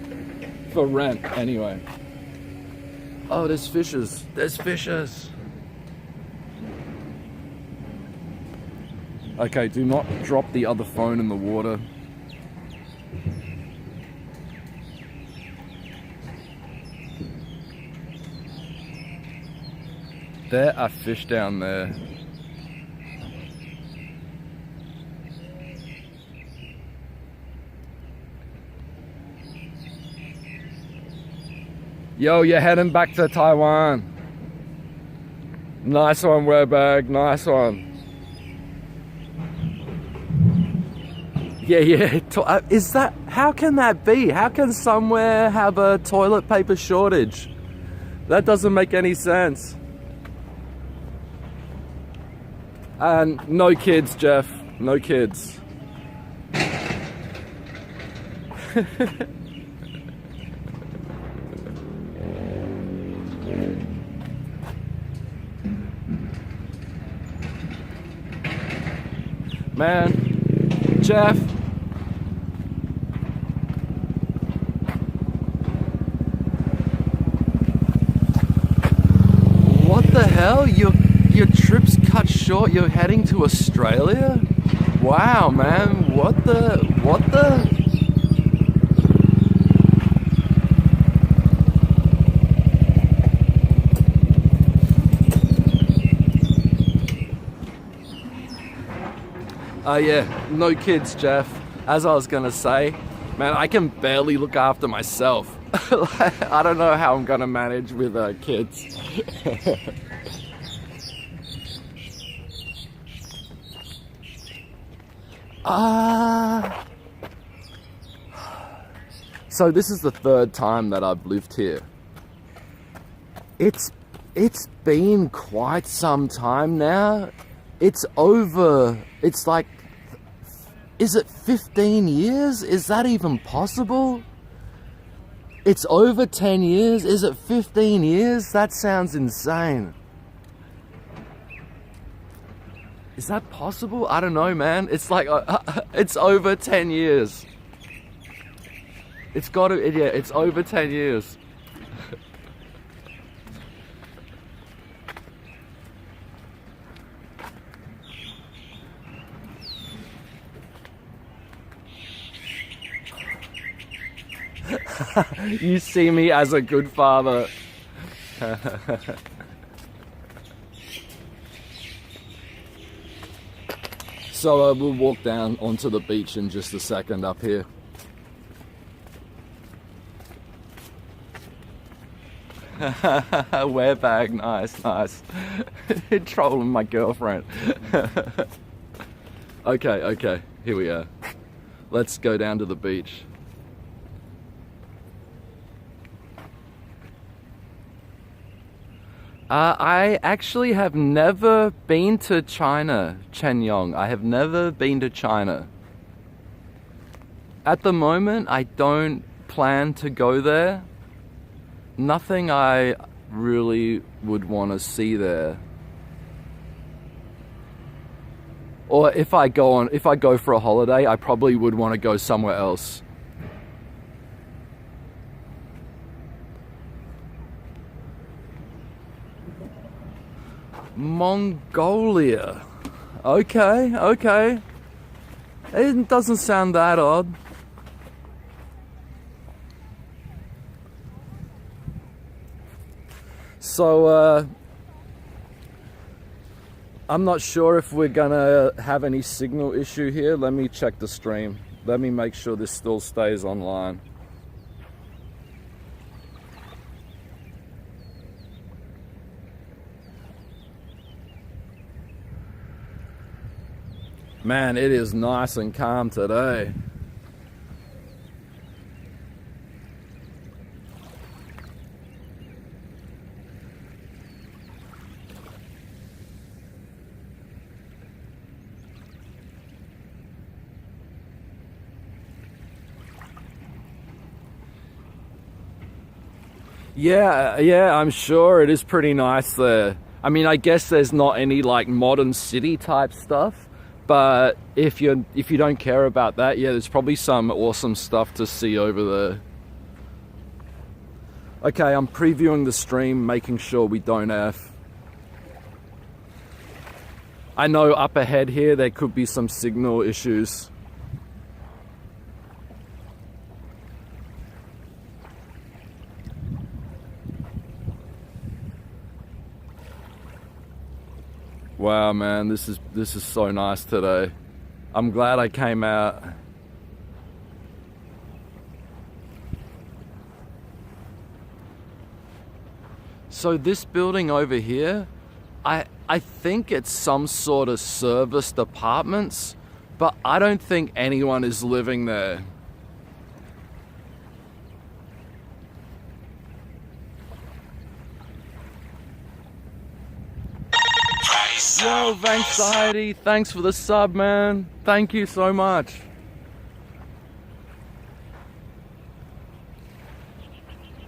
For rent, anyway. Oh, there's fishes. There's fishes. Okay, do not drop the other phone in the water. There are fish down there. Yo, you're heading back to Taiwan. Nice one, Werbag. Nice one. Yeah. Is that, how can that be? How can somewhere have a toilet paper shortage? That doesn't make any sense. And no kids, Jeff. No kids. Man, Jeff. What the hell? Your trip's cut short. You're heading to Australia? Wow, man. What the? Yeah, no kids, Jeff. As I was gonna say, man, I can barely look after myself. I don't know how I'm gonna manage with kids. So this is the third time that I've lived here. It's been quite some time now. It's like, is it 15 years? Is that even possible? It's over 10 years. Is it 15 years? That sounds insane. Is that possible? I don't know, man. It's like, it's over 10 years. It's over 10 years. You see me as a good father. So we'll walk down onto the beach in just a second up here. Wear bag, nice. Trolling my girlfriend. Okay, here we are. Let's go down to the beach. I actually have never been to China, Chen Yong. I have never been to China. At the moment, I don't plan to go there. Nothing I really would want to see there. Or if I go for a holiday, I probably would want to go somewhere else. Mongolia. Okay. It doesn't sound that odd. So, I'm not sure if we're gonna have any signal issue here. Let me check the stream. Let me make sure this still stays online. Man, it is nice and calm today. Yeah, I'm sure it is pretty nice there. I mean, I guess there's not any like modern city type stuff, but if you don't care about that, yeah, there's probably some awesome stuff to see over there. Okay, I'm previewing the stream, making sure we don't F. I know up ahead here there could be some signal issues. Wow, man, this is so nice today. I'm glad I came out. So this building over here, I think it's some sort of serviced apartments, but I don't think anyone is living there. Yo, Anxiety, thanks for the sub, man. Thank you so much.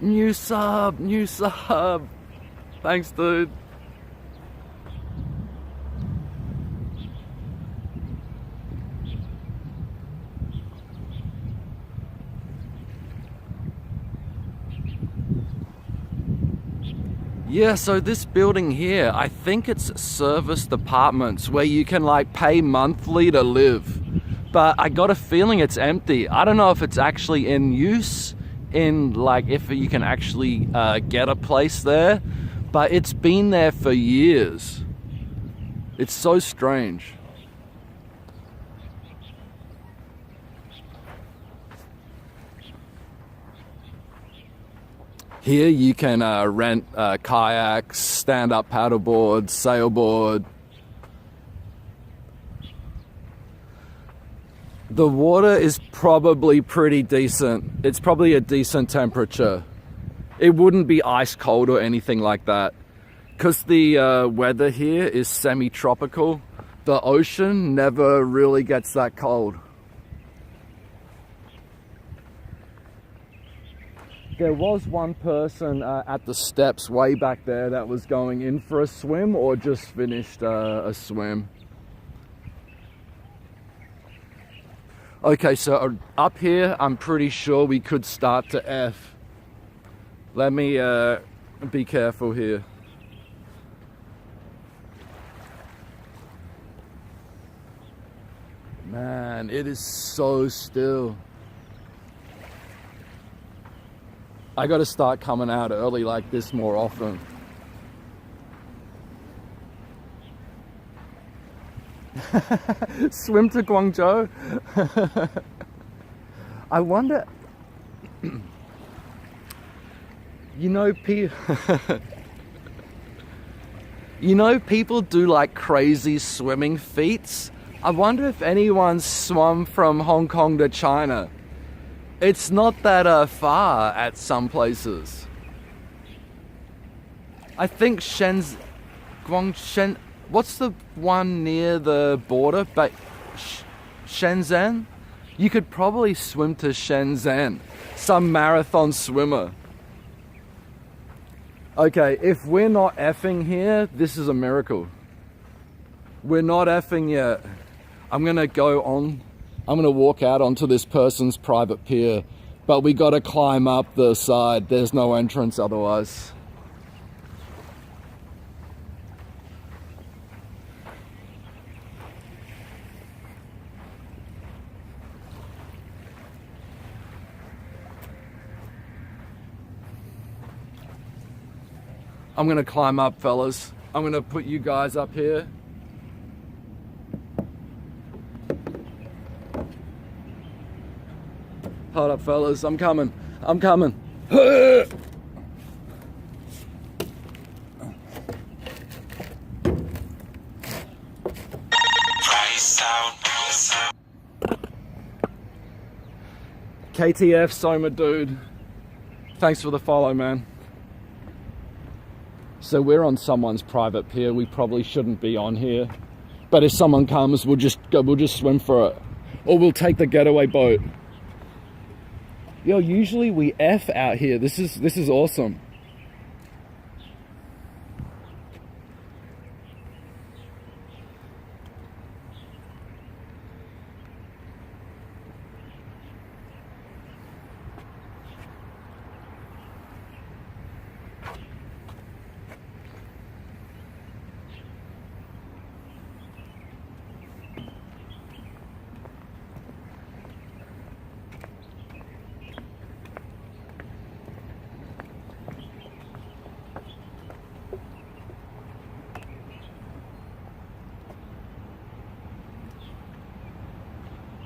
New sub. Thanks, dude. Yeah, so this building here, I think it's serviced apartments where you can like pay monthly to live. But I got a feeling it's empty. I don't know if it's actually in use, in like if you can actually get a place there, but it's been there for years. It's so strange. Here you can rent kayaks, stand-up paddleboard, sailboard. The water is probably pretty decent. It's probably a decent temperature. It wouldn't be ice cold or anything like that. Because the weather here is semi-tropical, the ocean never really gets that cold. There was one person at the steps way back there that was going in for a swim or just finished a swim. Okay, so up here, I'm pretty sure we could start to F. Let me be careful here. Man, it is so still. I gotta start coming out early like this more often. Swim to Guangzhou? I wonder... You know, people do like crazy swimming feats. I wonder if anyone swum from Hong Kong to China. It's not that far at some places. I think Guangshen. What's the one near the border? But Shenzhen? You could probably swim to Shenzhen. Some marathon swimmer. Okay, if we're not effing here, this is a miracle. We're not effing yet. I'm gonna walk out onto this person's private pier, but we gotta climb up the side. There's no entrance otherwise. I'm gonna climb up, fellas. I'm gonna put you guys up here. Hold up, fellas. I'm coming. I'm coming. KTF, Soma dude. Thanks for the follow, man. So we're on someone's private pier. We probably shouldn't be on here. But if someone comes, we'll just swim for it. Or we'll take the getaway boat. Yo, usually we F out here. This is awesome.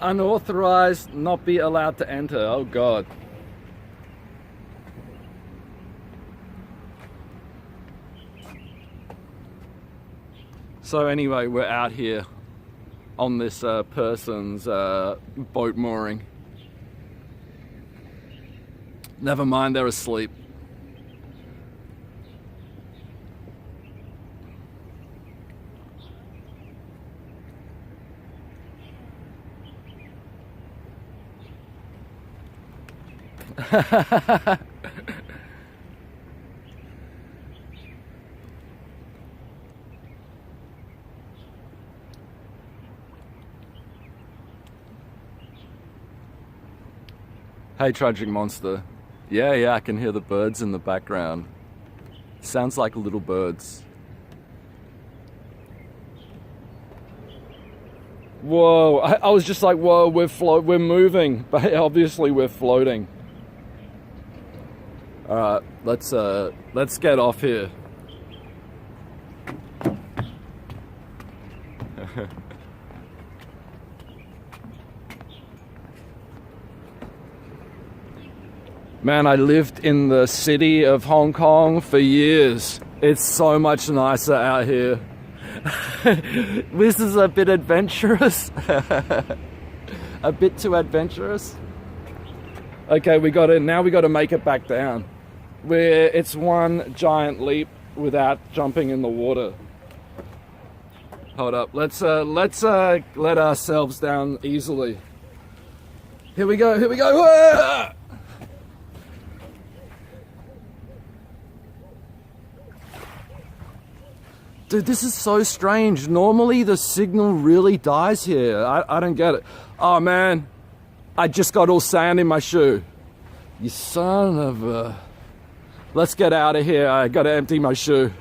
Unauthorized, not be allowed to enter. Oh God. So anyway, we're out here on this person's boat mooring. Never mind, they're asleep. Hey, Tragic Monster. Yeah, I can hear the birds in the background. Sounds like little birds. Whoa, I was just like, whoa, we're moving, but obviously we're floating. All right, let's get off here. Man, I lived in the city of Hong Kong for years. It's so much nicer out here. This is a bit adventurous. A bit too adventurous. Okay, now we got to make it back down. It's one giant leap without jumping in the water. Hold up, let's let ourselves down easily. Here we go. Whoa! Dude, this is so strange. Normally the signal really dies here. I don't get it. Oh man, I just got all sand in my shoe. You son of a... Let's get out of here. I gotta empty my shoe.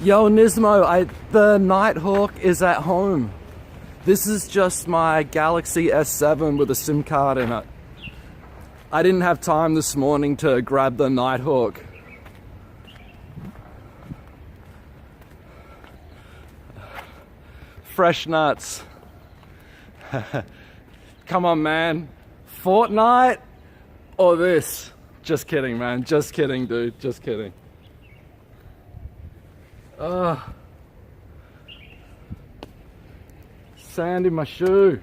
Yo, Nismo, the Nighthawk is at home. This is just my Galaxy S7 with a SIM card in it. I didn't have time this morning to grab the Nighthawk. Fresh nuts. Come on, man. Fortnite or this? Just kidding, man. Just kidding, dude. Just kidding. Sand in my shoe.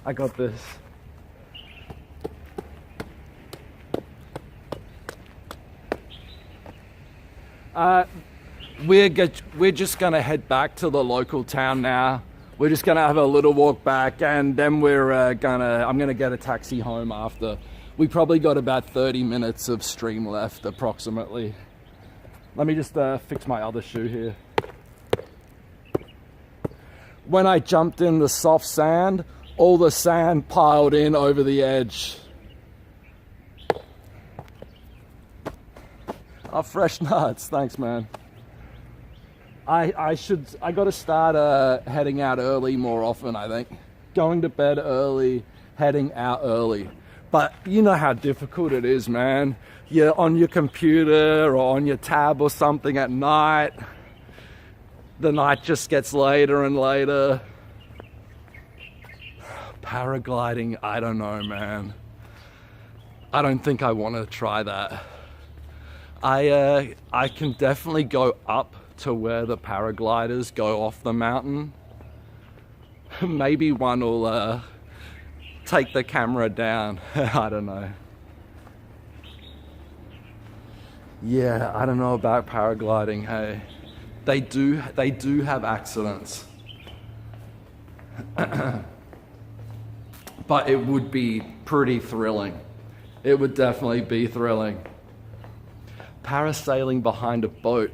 I got this. We're just gonna head back to the local town now. We're just gonna have a little walk back, and then I'm gonna get a taxi home after. We probably got about 30 minutes of stream left, approximately. Let me just fix my other shoe here. When I jumped in the soft sand, all the sand piled in over the edge. Oh, fresh nuts. Thanks, man. I gotta start heading out early more often, I think. Going to bed early, heading out early. But you know how difficult it is, man. You're on your computer or on your tab or something at night. The night just gets later and later. Paragliding, I don't know, man. I don't think I want to try that. I can definitely go up to where the paragliders go off the mountain. Maybe one will take the camera down. I don't know. Yeah, I don't know about paragliding. Hey, they do have accidents. But it would be pretty thrilling. It would definitely be thrilling. Parasailing behind a boat.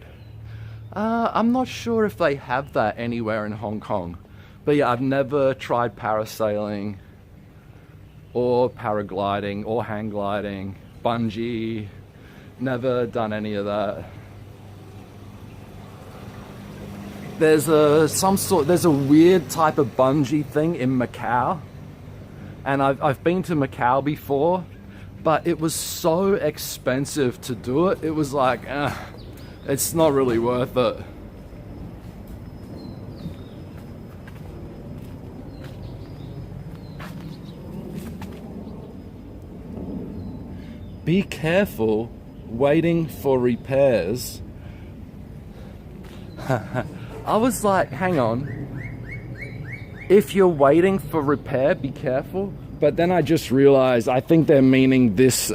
I'm not sure if they have that anywhere in Hong Kong. But yeah, I've never tried parasailing or paragliding or hang gliding, bungee. Never done any of that. There's a weird type of bungee thing in Macau. And I've been to Macau before, but it was so expensive to do it. It was like, it's not really worth it. Be careful waiting for repairs. I was like, hang on. If you're waiting for repair, be careful. But then I just realized, I think they're meaning this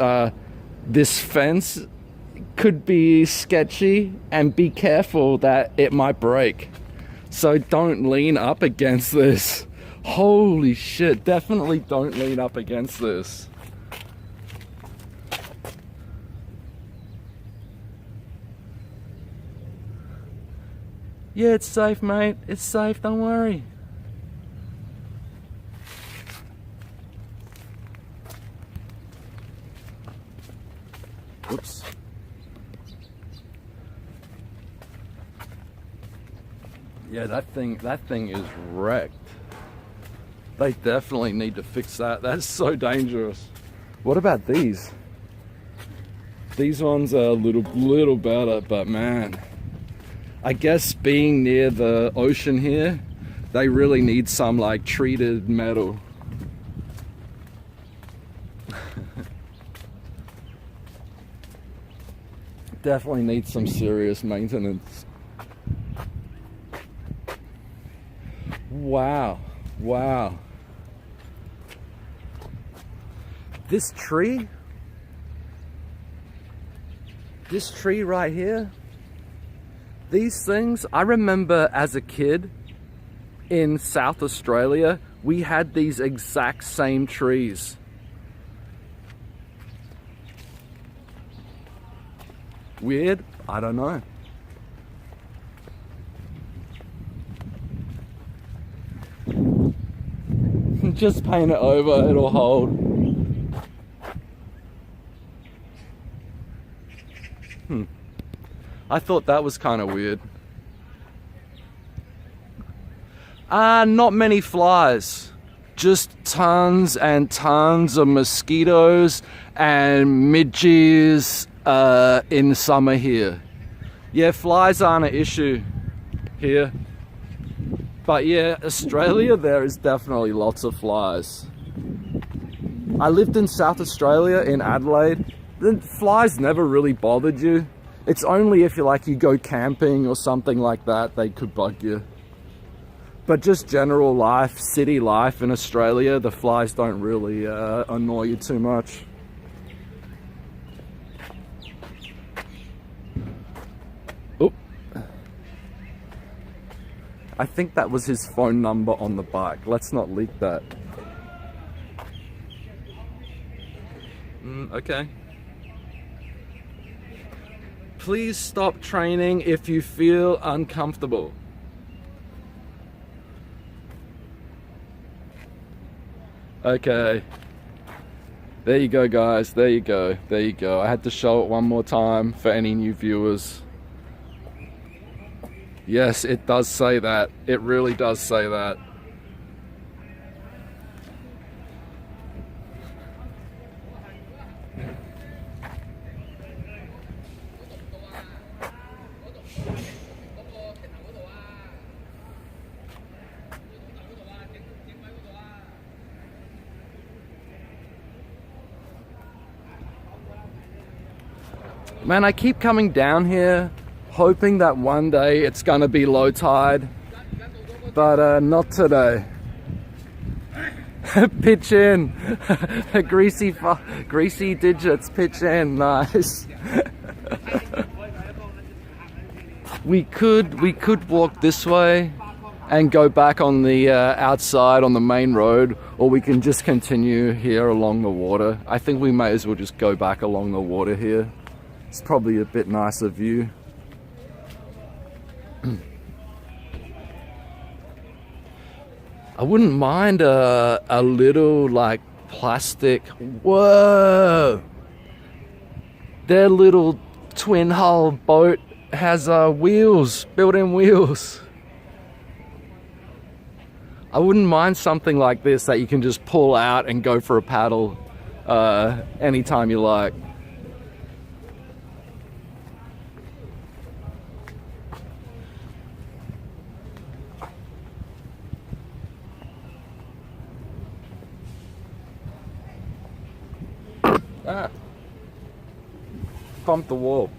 fence could be sketchy, and be careful that it might break. So don't lean up against this. Holy shit, definitely don't lean up against this. Yeah, it's safe, mate. It's safe, don't worry. Oops. Yeah, that thing is wrecked. They definitely need to fix that. That's so dangerous. What about these? These ones are a little better, but man, I guess being near the ocean here, they really need some like treated metal. Definitely need some serious maintenance. Wow. This tree right here, these things, I remember as a kid in South Australia, we had these exact same trees. Weird? I don't know. Just paint it over, it'll hold. I thought that was kind of weird. Not many flies. Just tons and tons of mosquitoes and midges in summer here. Yeah, flies aren't an issue here. But yeah, Australia, there is definitely lots of flies. I lived in South Australia, in Adelaide. The flies never really bothered you. It's only if you go camping or something like that, they could bug you. But just general life, city life in Australia, the flies don't really annoy you too much. Oh. I think that was his phone number on the bike. Let's not leak that. Okay. Please stop training if you feel uncomfortable. Okay. There you go, guys. There you go. There you go. I had to show it one more time for any new viewers. Yes, it does say that. It really does say that. Man, I keep coming down here hoping that one day it's gonna be low tide, but not today. Pitch in. Greasy digits, pitch in. Nice. we could walk this way and go back on the outside on the main road, or we can just continue here along the water. I think we may as well just go back along the water here. It's probably a bit nicer view. I wouldn't mind a little like plastic. Whoa! Their little twin hull boat has wheels, built-in wheels. I wouldn't mind something like this that you can just pull out and go for a paddle anytime you like. Ah, bumped the wall.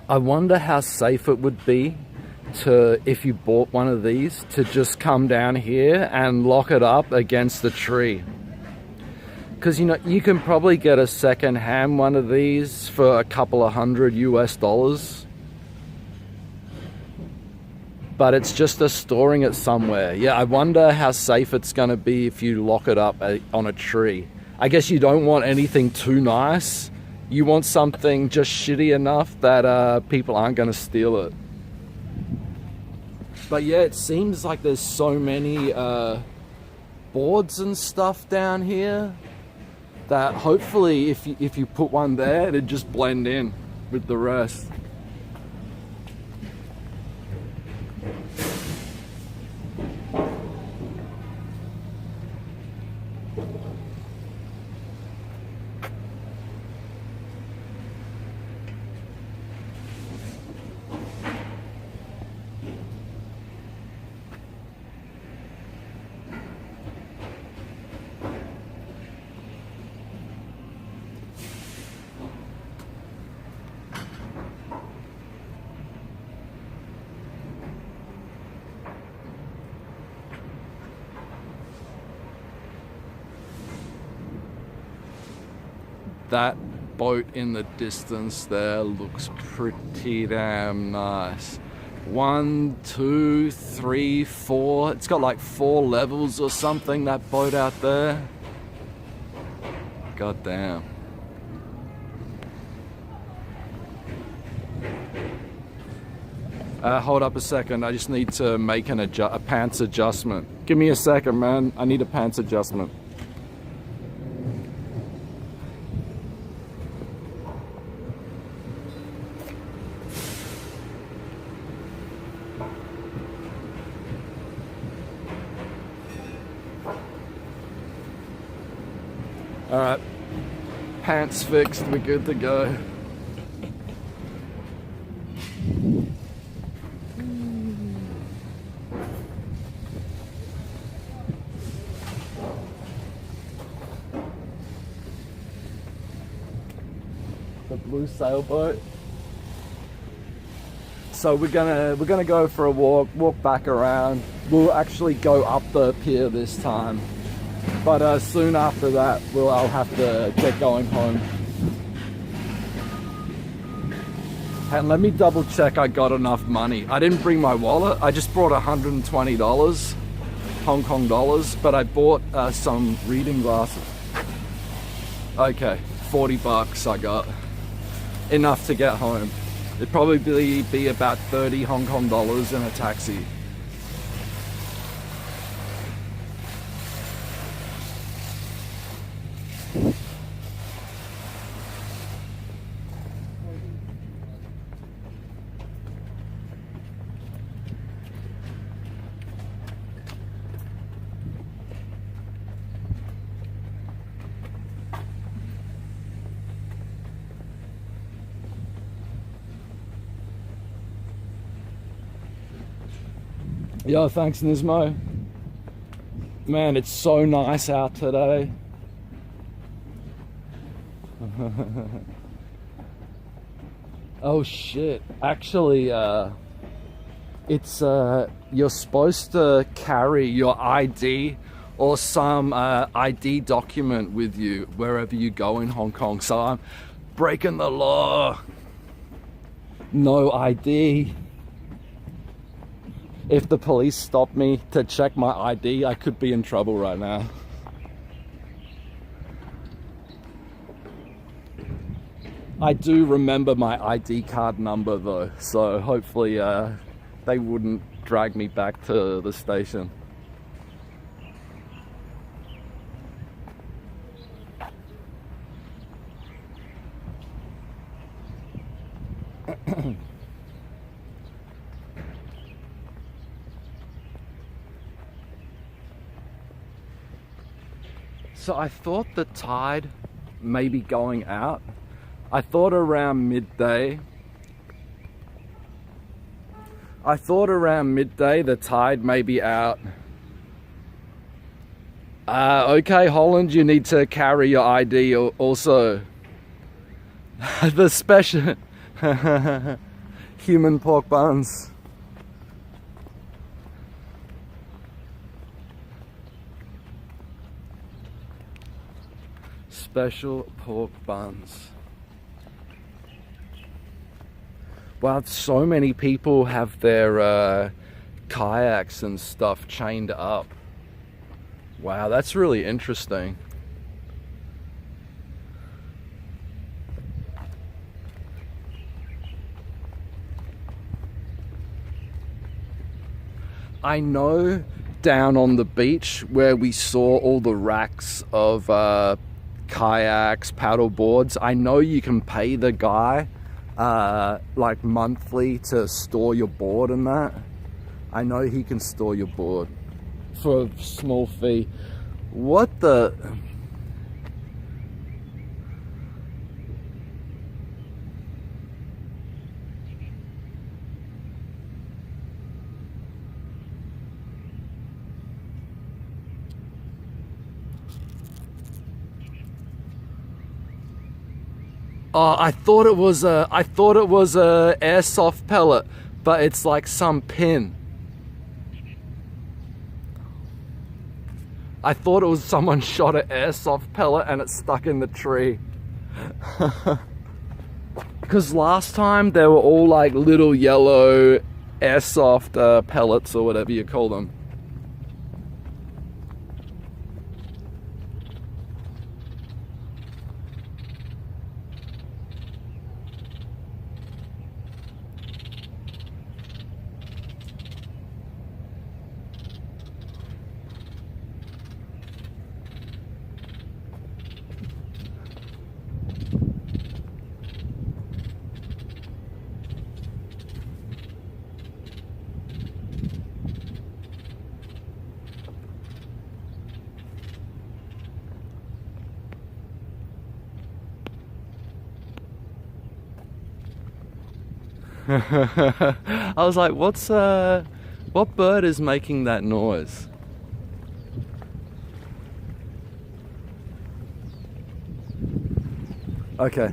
I wonder how safe it would be to, if you bought one of these, to just come down here and lock it up against the tree. Because, you know, you can probably get a second-hand one of these for a couple of $100 US. But it's just storing it somewhere. Yeah, I wonder how safe it's going to be if you lock it up on a tree. I guess you don't want anything too nice. You want something just shitty enough that people aren't going to steal it. But yeah, it seems like there's so many boards and stuff down here that hopefully if you put one there, it'd just blend in with the rest. That boat in the distance there looks pretty damn nice. 1, 2, 3, 4. It's got like 4 levels or something, that boat out there. God damn. Hold up a second. I just need to make a pants adjustment. Give me a second, man. I need a pants adjustment. All right, pants fixed, we're good to go. The blue sailboat. So we're gonna go for a walk back around. We'll actually go up the pier this time. But soon after that, I'll have to get going home. And let me double check I got enough money. I didn't bring my wallet. I just brought $120 Hong Kong dollars, but I bought some reading glasses. Okay, 40 bucks I got. Enough to get home. It'd probably be about 30 Hong Kong dollars in a taxi. Yo, thanks Nismo. Man, it's so nice out today. Oh shit. Actually, it's you're supposed to carry your ID or some ID document with you wherever you go in Hong Kong. So I'm breaking the law. No ID. If the police stop me to check my ID, I could be in trouble right now. I do remember my ID card number though, so hopefully they wouldn't drag me back to the station. So I thought the tide may be going out. I thought around midday. The tide may be out. Okay, Holland, you need to carry your ID also. The special human pork buns. Special pork buns. Wow, so many people have their kayaks and stuff chained up. Wow, that's really interesting. I know down on the beach where we saw all the racks of kayaks, paddle boards, I know you can pay the guy like monthly to store your board and that. I know he can store your board for a small fee. What the... Oh, I thought it was a airsoft pellet, but it's like some pin. I thought it was someone shot an airsoft pellet and it's stuck in the tree. Because last time they were all like little yellow airsoft pellets or whatever you call them. I was like, what bird is making that noise? Okay.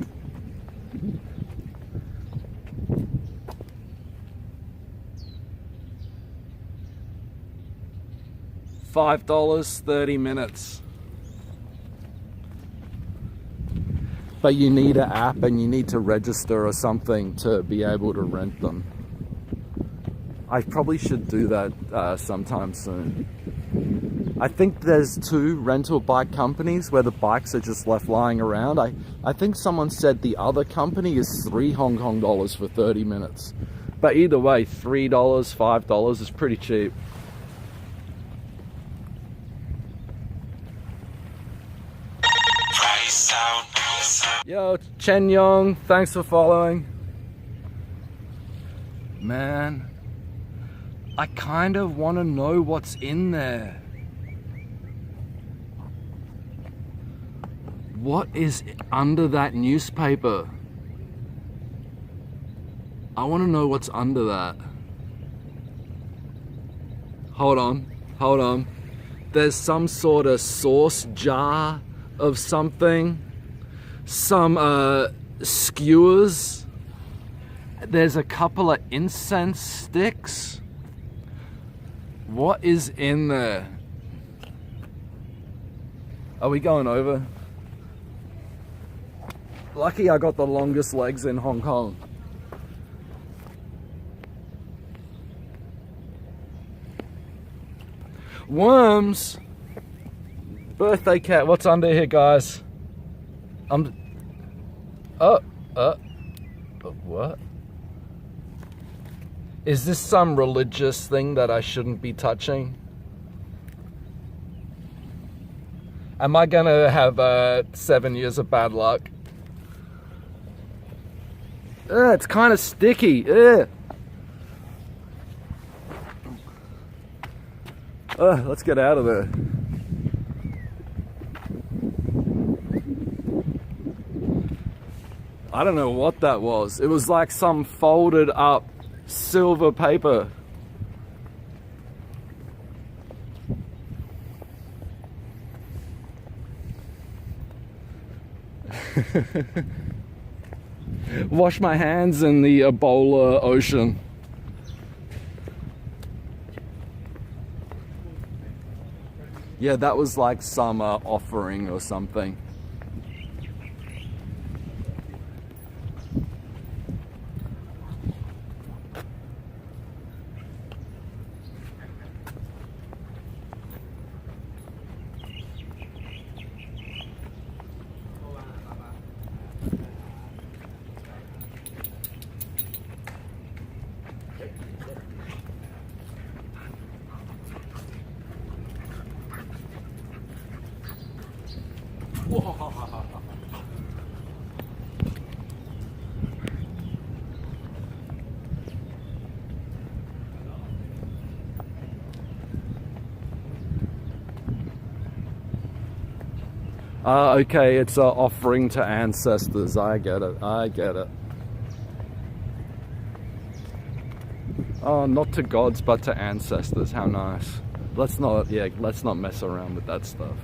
$5, 30 minutes. But you need an app and you need to register or something to be able to rent them. I probably should do that sometime soon. I think there's 2 rental bike companies where the bikes are just left lying around. I think someone said the other company is 3 Hong Kong dollars for 30 minutes. But either way, $3, $5 is pretty cheap. Yo, Chen Yong, thanks for following. Man, I kind of want to know what's in there. What is under that newspaper? I want to know what's under that. Hold on. There's some sort of sauce jar of something. Some skewers. There's a couple of incense sticks. What is in there? Are we going over? Lucky I got the longest legs in Hong Kong. Worms. Birthday cat. What's under here, guys? What? Is this some religious thing that I shouldn't be touching? Am I gonna have 7 years of bad luck? It's kind of sticky. Let's get out of there. I don't know what that was. It was like some folded up silver paper. Wash my hands in the Ebola ocean. Yeah, that was like some offering or something. Okay, it's an offering to ancestors. I get it. Oh, not to gods, but to ancestors. How nice. Let's not mess around with that stuff.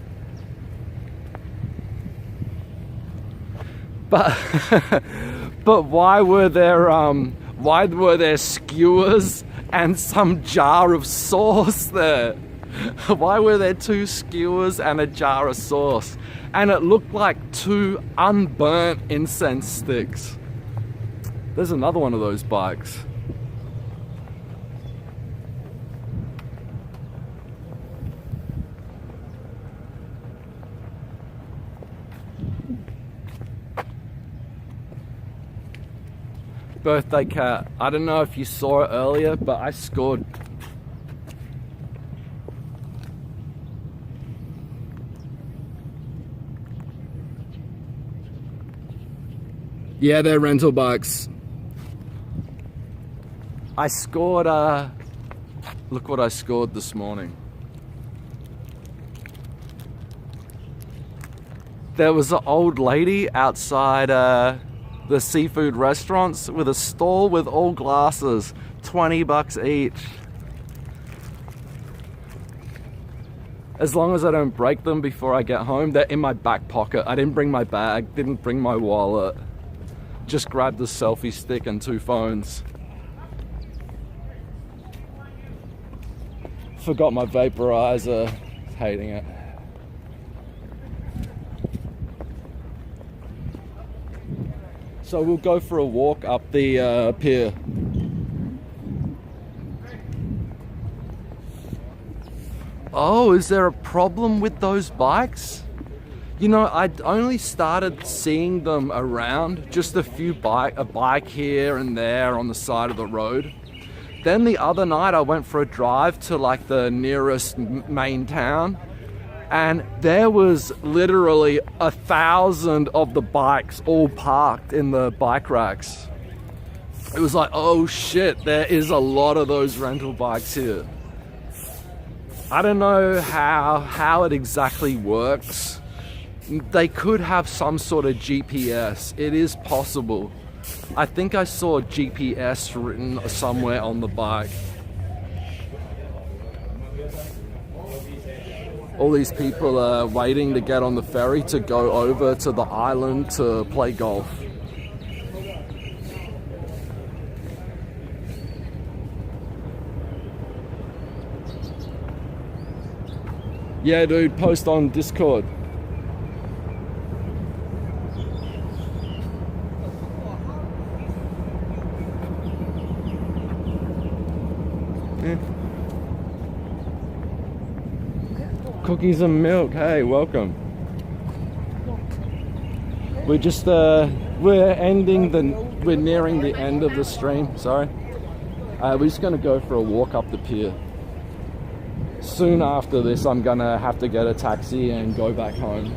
But why were there skewers and some jar of sauce there? Why were there 2 skewers and a jar of sauce? And it looked like 2 unburnt incense sticks. There's another one of those bikes. Birthday cat. I don't know if you saw it earlier, but I scored. Yeah, they're rental bikes. I scored, look what I scored this morning. There was an old lady outside the seafood restaurants with a stall with all glasses, 20 bucks each. As long as I don't break them before I get home, they're in my back pocket. I didn't bring my bag, didn't bring my wallet. Just grabbed the selfie stick and 2 phones. Forgot my vaporizer. Hating it. So we'll go for a walk up the pier. oh, is there a problem with those bikes? You know, I'd only started seeing them around, just a bike here and there on the side of the road. Then the other night I went for a drive to like the nearest main town, and there was literally 1,000 of the bikes all parked in the bike racks. It was like, oh shit, there is a lot of those rental bikes here. I don't know how it exactly works. They could have some sort of GPS. It is possible. I think I saw GPS written somewhere on the bike. All these people are waiting to get on the ferry to go over to the island to play golf. Yeah, dude, post on Discord. Cookies and milk. Hey, welcome. We're just we're nearing the end of the stream. Sorry. We're just gonna go for a walk up the pier. Soon after this, I'm gonna have to get a taxi and go back home.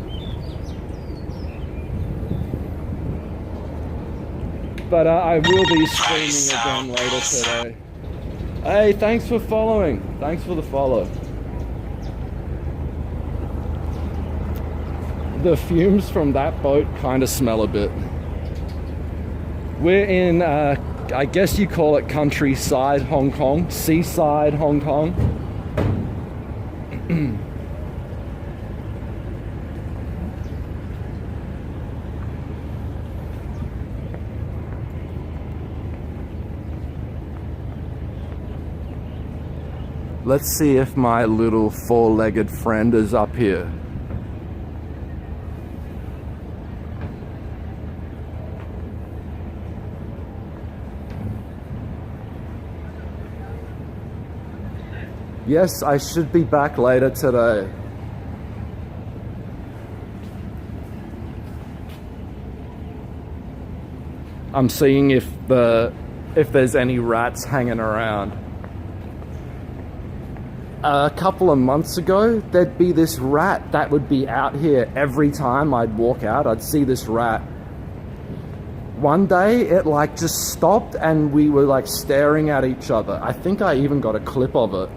But I will be streaming again later today. Hey, thanks for following. Thanks for the follow. The fumes from that boat kind of smell a bit. We're in, I guess you call it countryside Hong Kong, seaside Hong Kong. Let's see if my little four-legged friend is up here. Yes, I should be back later today. I'm seeing if there's any rats hanging around. A couple of months ago, there'd be this rat that would be out here every time I'd walk out. I'd see this rat. One day, it like just stopped and we were like staring at each other. I think I even got a clip of it.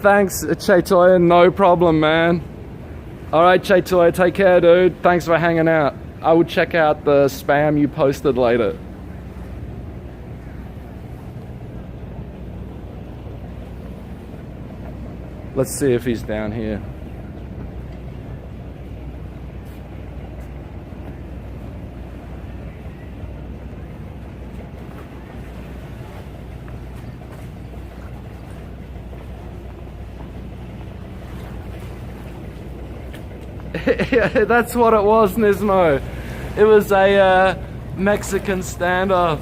Thanks, Chetoya. No problem, man. All right, Chetoya, take care, dude. Thanks for hanging out. I will check out the spam you posted later. Let's see if he's down here. Yeah, that's what it was, Nismo. It was a Mexican standoff.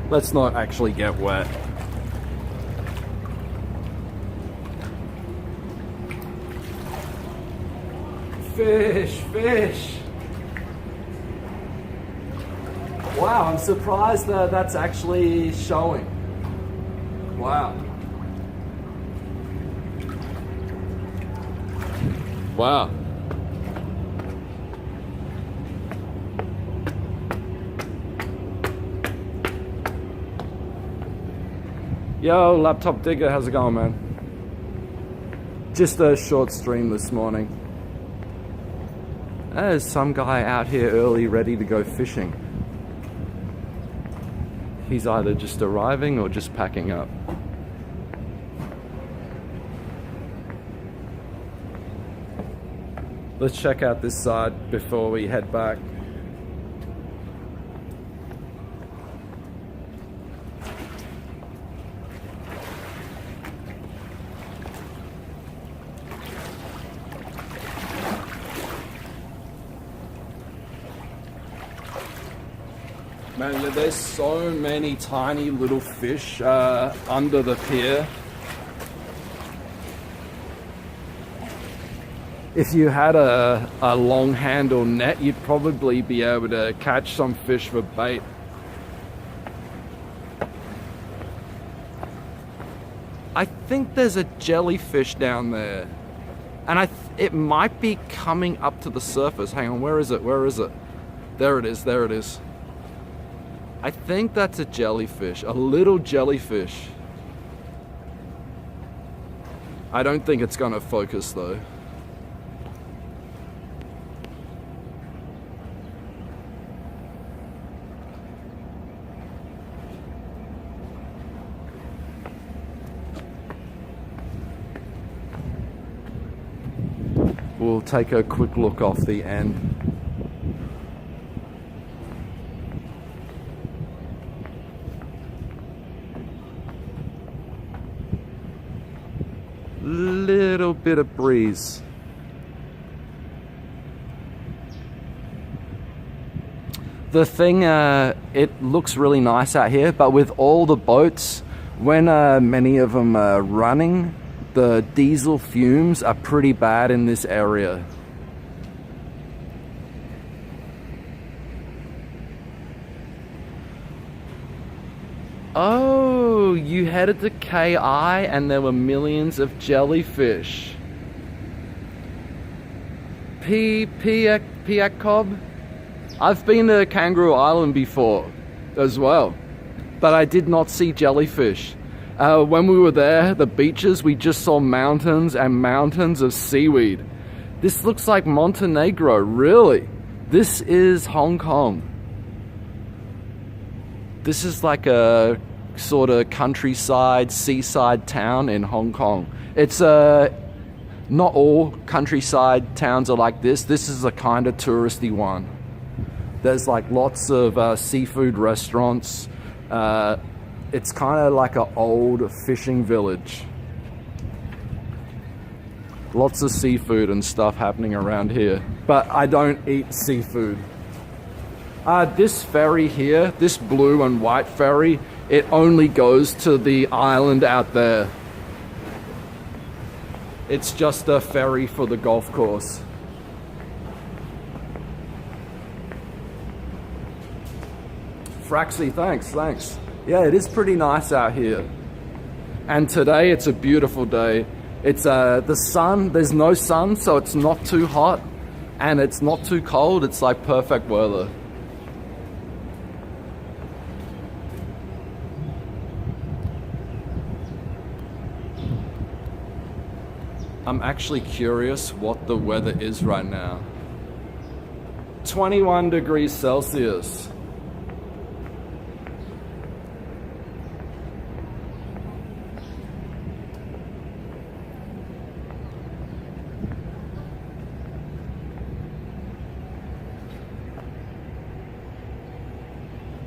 Let's not actually get wet. Fish, fish. Wow, I'm surprised that that's actually showing. Wow. Wow. Yo, Laptop Digger, how's it going, man? Just a short stream this morning. There's some guy out here early ready to go fishing. He's either just arriving or just packing up. Let's check out this side before we head back. Man, there's so many tiny little fish under the pier. If you had a long handle net, you'd probably be able to catch some fish for bait. I think there's a jellyfish down there. And it might be coming up to the surface. Hang on, where is it? Where is it? There it is, there it is. I think that's a jellyfish, a little jellyfish. I don't think it's gonna focus though. We'll take a quick look off the end. Little bit of breeze. The thing, it looks really nice out here, but with all the boats, when many of them are running, the diesel fumes are pretty bad in this area. Oh, you headed to KI and there were millions of jellyfish. Piakob? I've been to Kangaroo Island before as well, but I did not see jellyfish. When we were there, the beaches, we just saw mountains and mountains of seaweed. This looks like Montenegro, really. This is Hong Kong. This is like a sort of countryside, seaside town in Hong Kong. It's not all countryside towns are like this. This is a kind of touristy one. There's like lots of seafood restaurants. It's kind of like an old fishing village. Lots of seafood and stuff happening around here. But I don't eat seafood. This ferry here, this blue and white ferry, it only goes to the island out there. It's just a ferry for the golf course. Fraxy, thanks. Yeah, it is pretty nice out here. And today it's a beautiful day. It's the sun, there's no sun, so it's not too hot and it's not too cold. It's like perfect weather. I'm actually curious what the weather is right now. 21 degrees Celsius.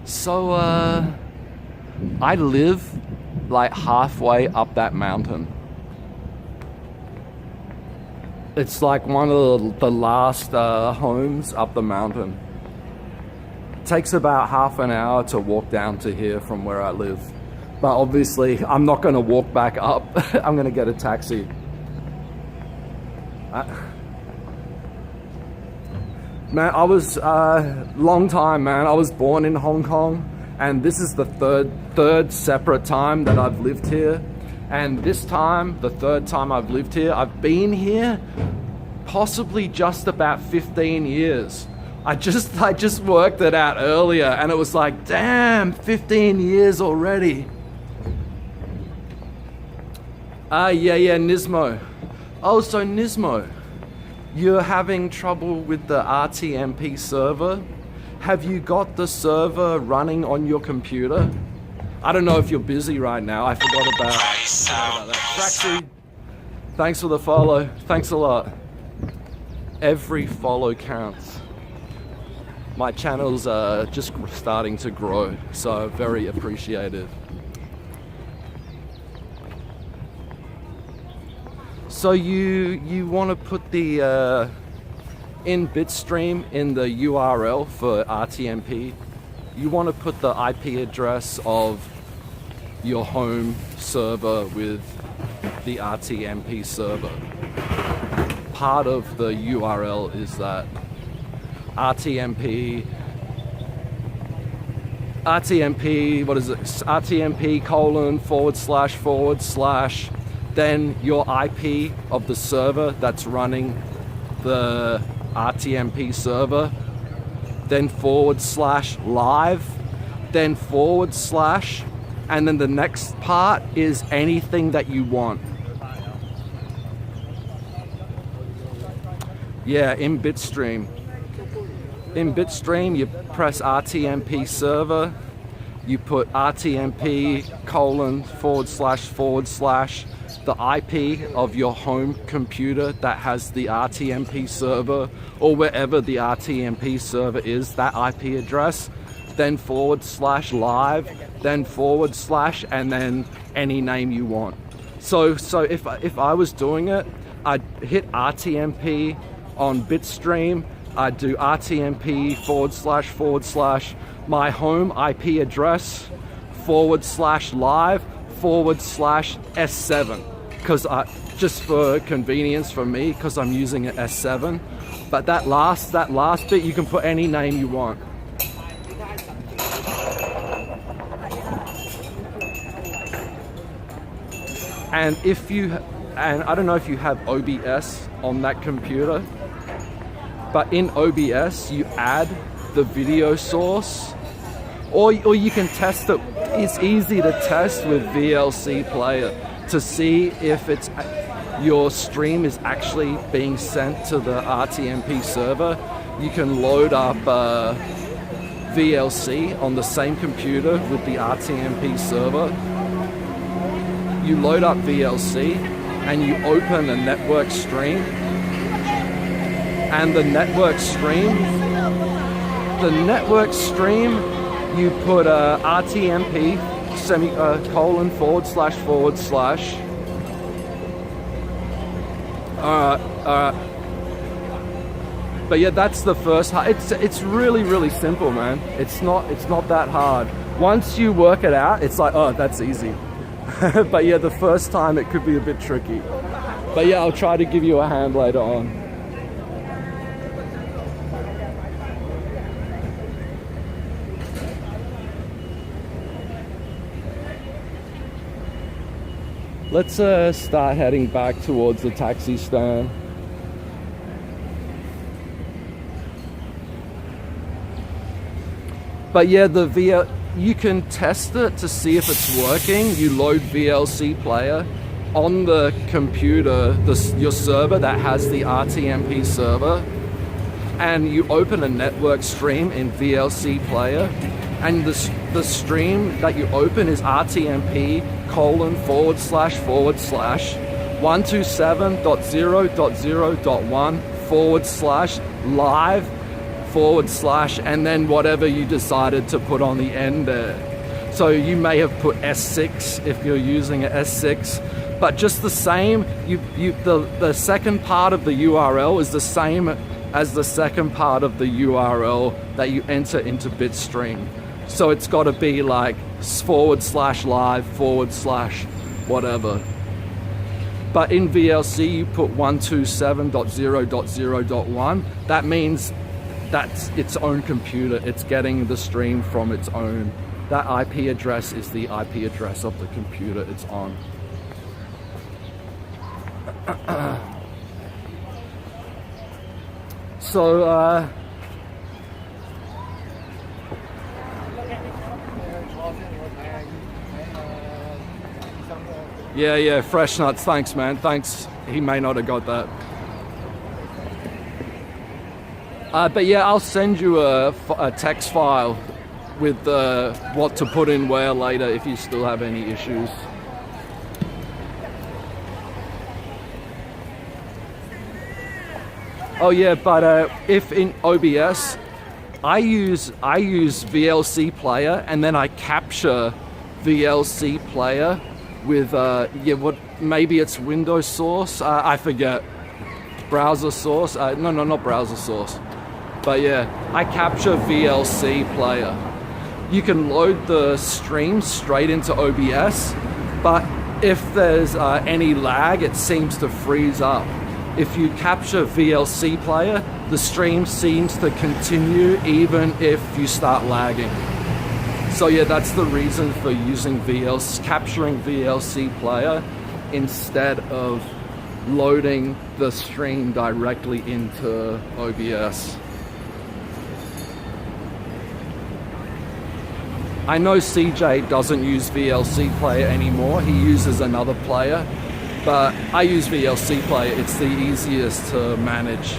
So, I live like halfway up that mountain. It's like one of the last homes up the mountain. It takes about half an hour to walk down to here from where I live. But obviously, I'm not going to walk back up. I'm going to get a taxi. Man, I was, long time, man. I was born in Hong Kong, and this is the third separate time that I've lived here. And this time, the third time I've lived here, I've been here possibly just about 15 years. I just worked it out earlier, and it was like, damn, 15 years already. Yeah, Nismo. Oh, so Nismo, you're having trouble with the RTMP server? Have you got the server running on your computer? I don't know if you're busy right now. I forgot about that. Traxy, thanks for the follow. Thanks a lot. Every follow counts. My channel's just starting to grow, so very appreciative. So you want to put the in bitstream in the URL for RTMP. You want to put the IP address of your home server with the RTMP server. Part of the URL is that RTMP, what is it? RTMP : / then your IP of the server that's running the RTMP server, then / live, then / and then the next part is anything that you want. Yeah, in bitstream. In bitstream, you press RTMP server, you put RTMP : / the IP of your home computer that has the RTMP server, or wherever the RTMP server is, that IP address, then / live, then / and then any name you want. So if I was doing it, I'd hit RTMP on bitstream, I'd do RTMP / my home IP address / live / S7, because just for convenience for me, because I'm using an S7. But that last bit, you can put any name you want. And I don't know if you have OBS on that computer, but in OBS you add the video source, or you can test it. It's easy to test with VLC Player to see if your stream is actually being sent to the RTMP server. You can load up VLC on the same computer with the RTMP server. You load up VLC and you open a network stream, and the network stream you put RTMP : / alright. But yeah, that's the first part. It's really simple, man. It's not that hard. Once you work it out, it's like, oh, that's easy. But yeah, the first time it could be a bit tricky. But yeah, I'll try to give you a hand later on. Let's start heading back towards the taxi stand. But yeah, you can test it to see if it's working. You load VLC Player on the computer, your server that has the RTMP server, and you open a network stream in VLC Player, and the stream that you open is RTMP : / 127.0.0.1 / live / and then whatever you decided to put on the end there. So you may have put S6 if you're using an S6, but just the same, the second part of the URL is the same as the second part of the URL that you enter into bitstream. So it's got to be like / live / whatever. But in VLC you put 127.0.0.1. That means that's its own computer. It's getting the stream from its own. That IP address is the IP address of the computer it's on. So Yeah, fresh nuts. Thanks, man. Thanks. He may not have got that. But yeah, I'll send you a text file with what to put in where later if you still have any issues. Oh yeah, but if in OBS, I use VLC player and then I capture VLC player with maybe it's Windows source. I forget. Browser source. No, not browser source. But yeah, I capture VLC player. You can load the stream straight into OBS, but if there's any lag, it seems to freeze up. If you capture VLC player, the stream seems to continue even if you start lagging. So yeah, that's the reason for using capturing VLC player instead of loading the stream directly into OBS. I know CJ doesn't use VLC player anymore. He uses another player, but I use VLC player. It's the easiest to manage.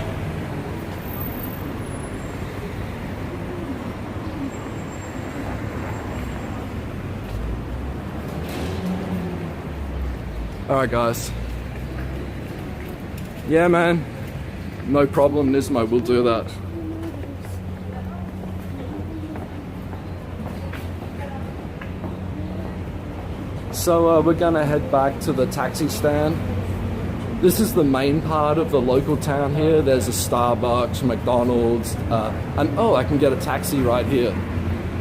Alright guys. Yeah man, no problem Nismo, we'll do that. So we're gonna head back to the taxi stand. This is the main part of the local town here. There's a Starbucks, McDonald's, and oh, I can get a taxi right here.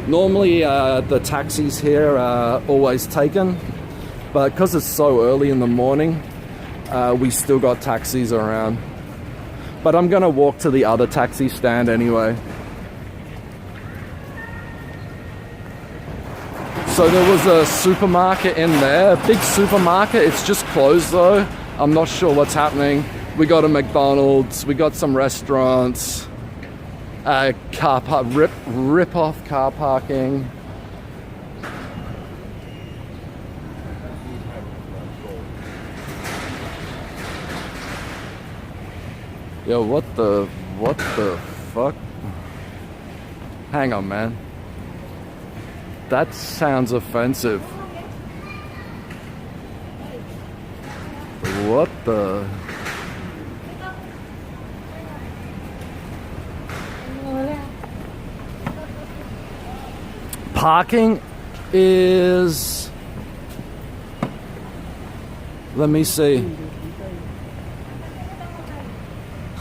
Normally the taxis here are always taken, but because it's so early in the morning, we still got taxis around. But I'm gonna walk to the other taxi stand anyway. So there was a supermarket in there, a big supermarket. It's just closed though. I'm not sure what's happening. We got a McDonald's, we got some restaurants, car park, rip off car parking. Yo, what the fuck? Hang on, man. That sounds offensive. What the? Parking is... Let me see.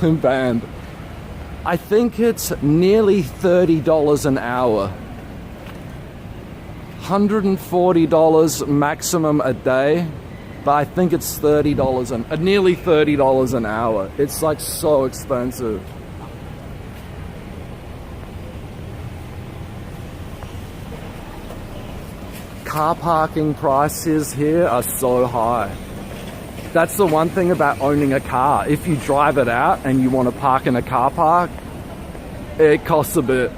Banned. I think it's nearly $30 an hour. $140 maximum a day, but I think it's $30 nearly $30 an hour. It's like so expensive. Car parking prices here are so high. That's the one thing about owning a car. If you drive it out and you want to park in a car park, it costs a bit.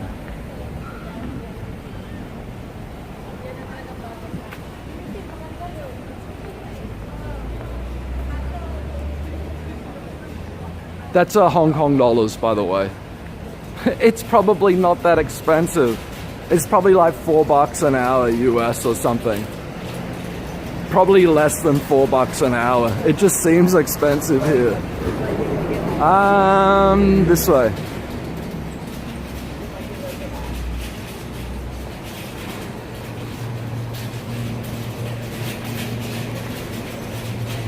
That's Hong Kong dollars, by the way. It's probably not that expensive. It's probably like $4 an hour US or something. Probably less than $4 an hour. It just seems expensive here. This way.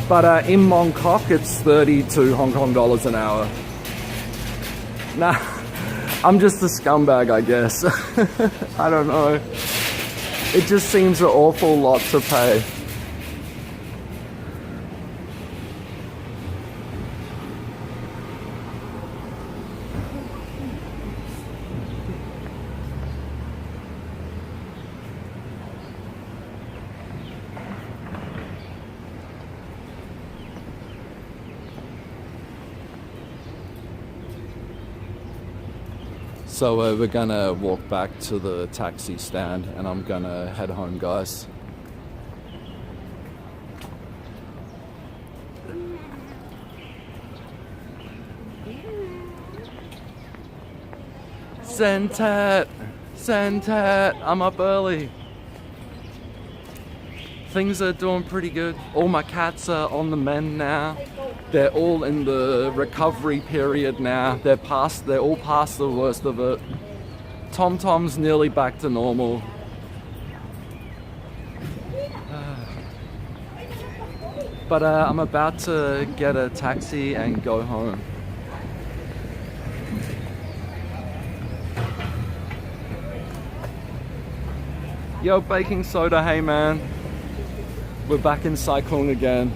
But in Mongkok, it's 32 Hong Kong dollars an hour. Nah, I'm just a scumbag, I guess. I don't know. It just seems an awful lot to pay. So we're gonna walk back to the taxi stand and I'm gonna head home, guys. Sentat! Sentat! I'm up early. Things are doing pretty good. All my cats are on the mend now. They're all in the recovery period now. They're all past the worst of it. Tom-Tom's nearly back to normal. But I'm about to get a taxi and go home. Yo, baking soda, hey man. We're back in Sai-Kung again.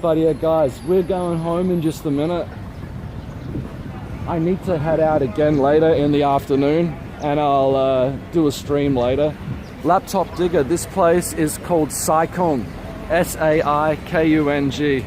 But yeah, guys, we're going home in just a minute. I need to head out again later in the afternoon, and I'll do a stream later. Laptop Digger, this place is called Sai-Kung. S-A-I-K-U-N-G.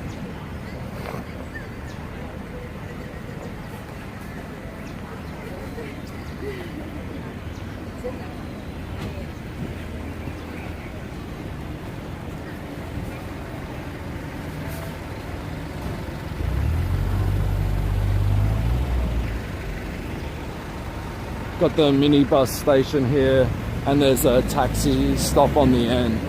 Got the minibus station here, and there's a taxi stop on the end.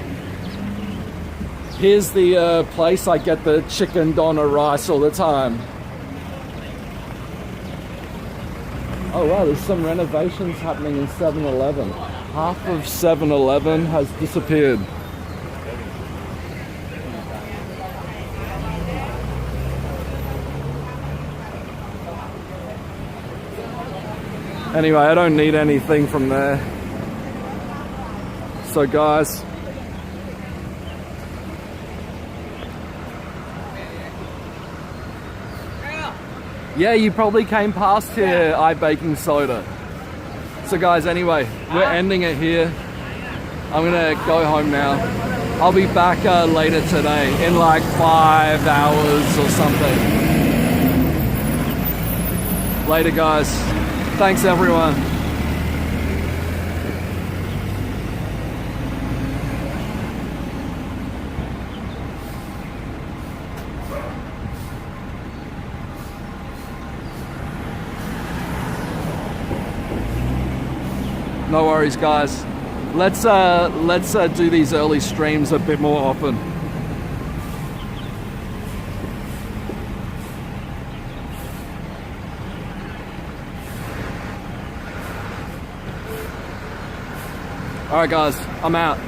Here's the place I get the chicken doner rice all the time. Oh wow, there's some renovations happening in 7-Eleven. Half of 7-Eleven has disappeared. Anyway, I don't need anything from there. So guys, yeah, you probably came past here, baking soda. So guys, anyway, we're ending it here. I'm gonna go home now. I'll be back later today in like 5 hours or something. Later guys. Thanks everyone. No worries guys. Let's do these early streams a bit more often. Alright guys, I'm out.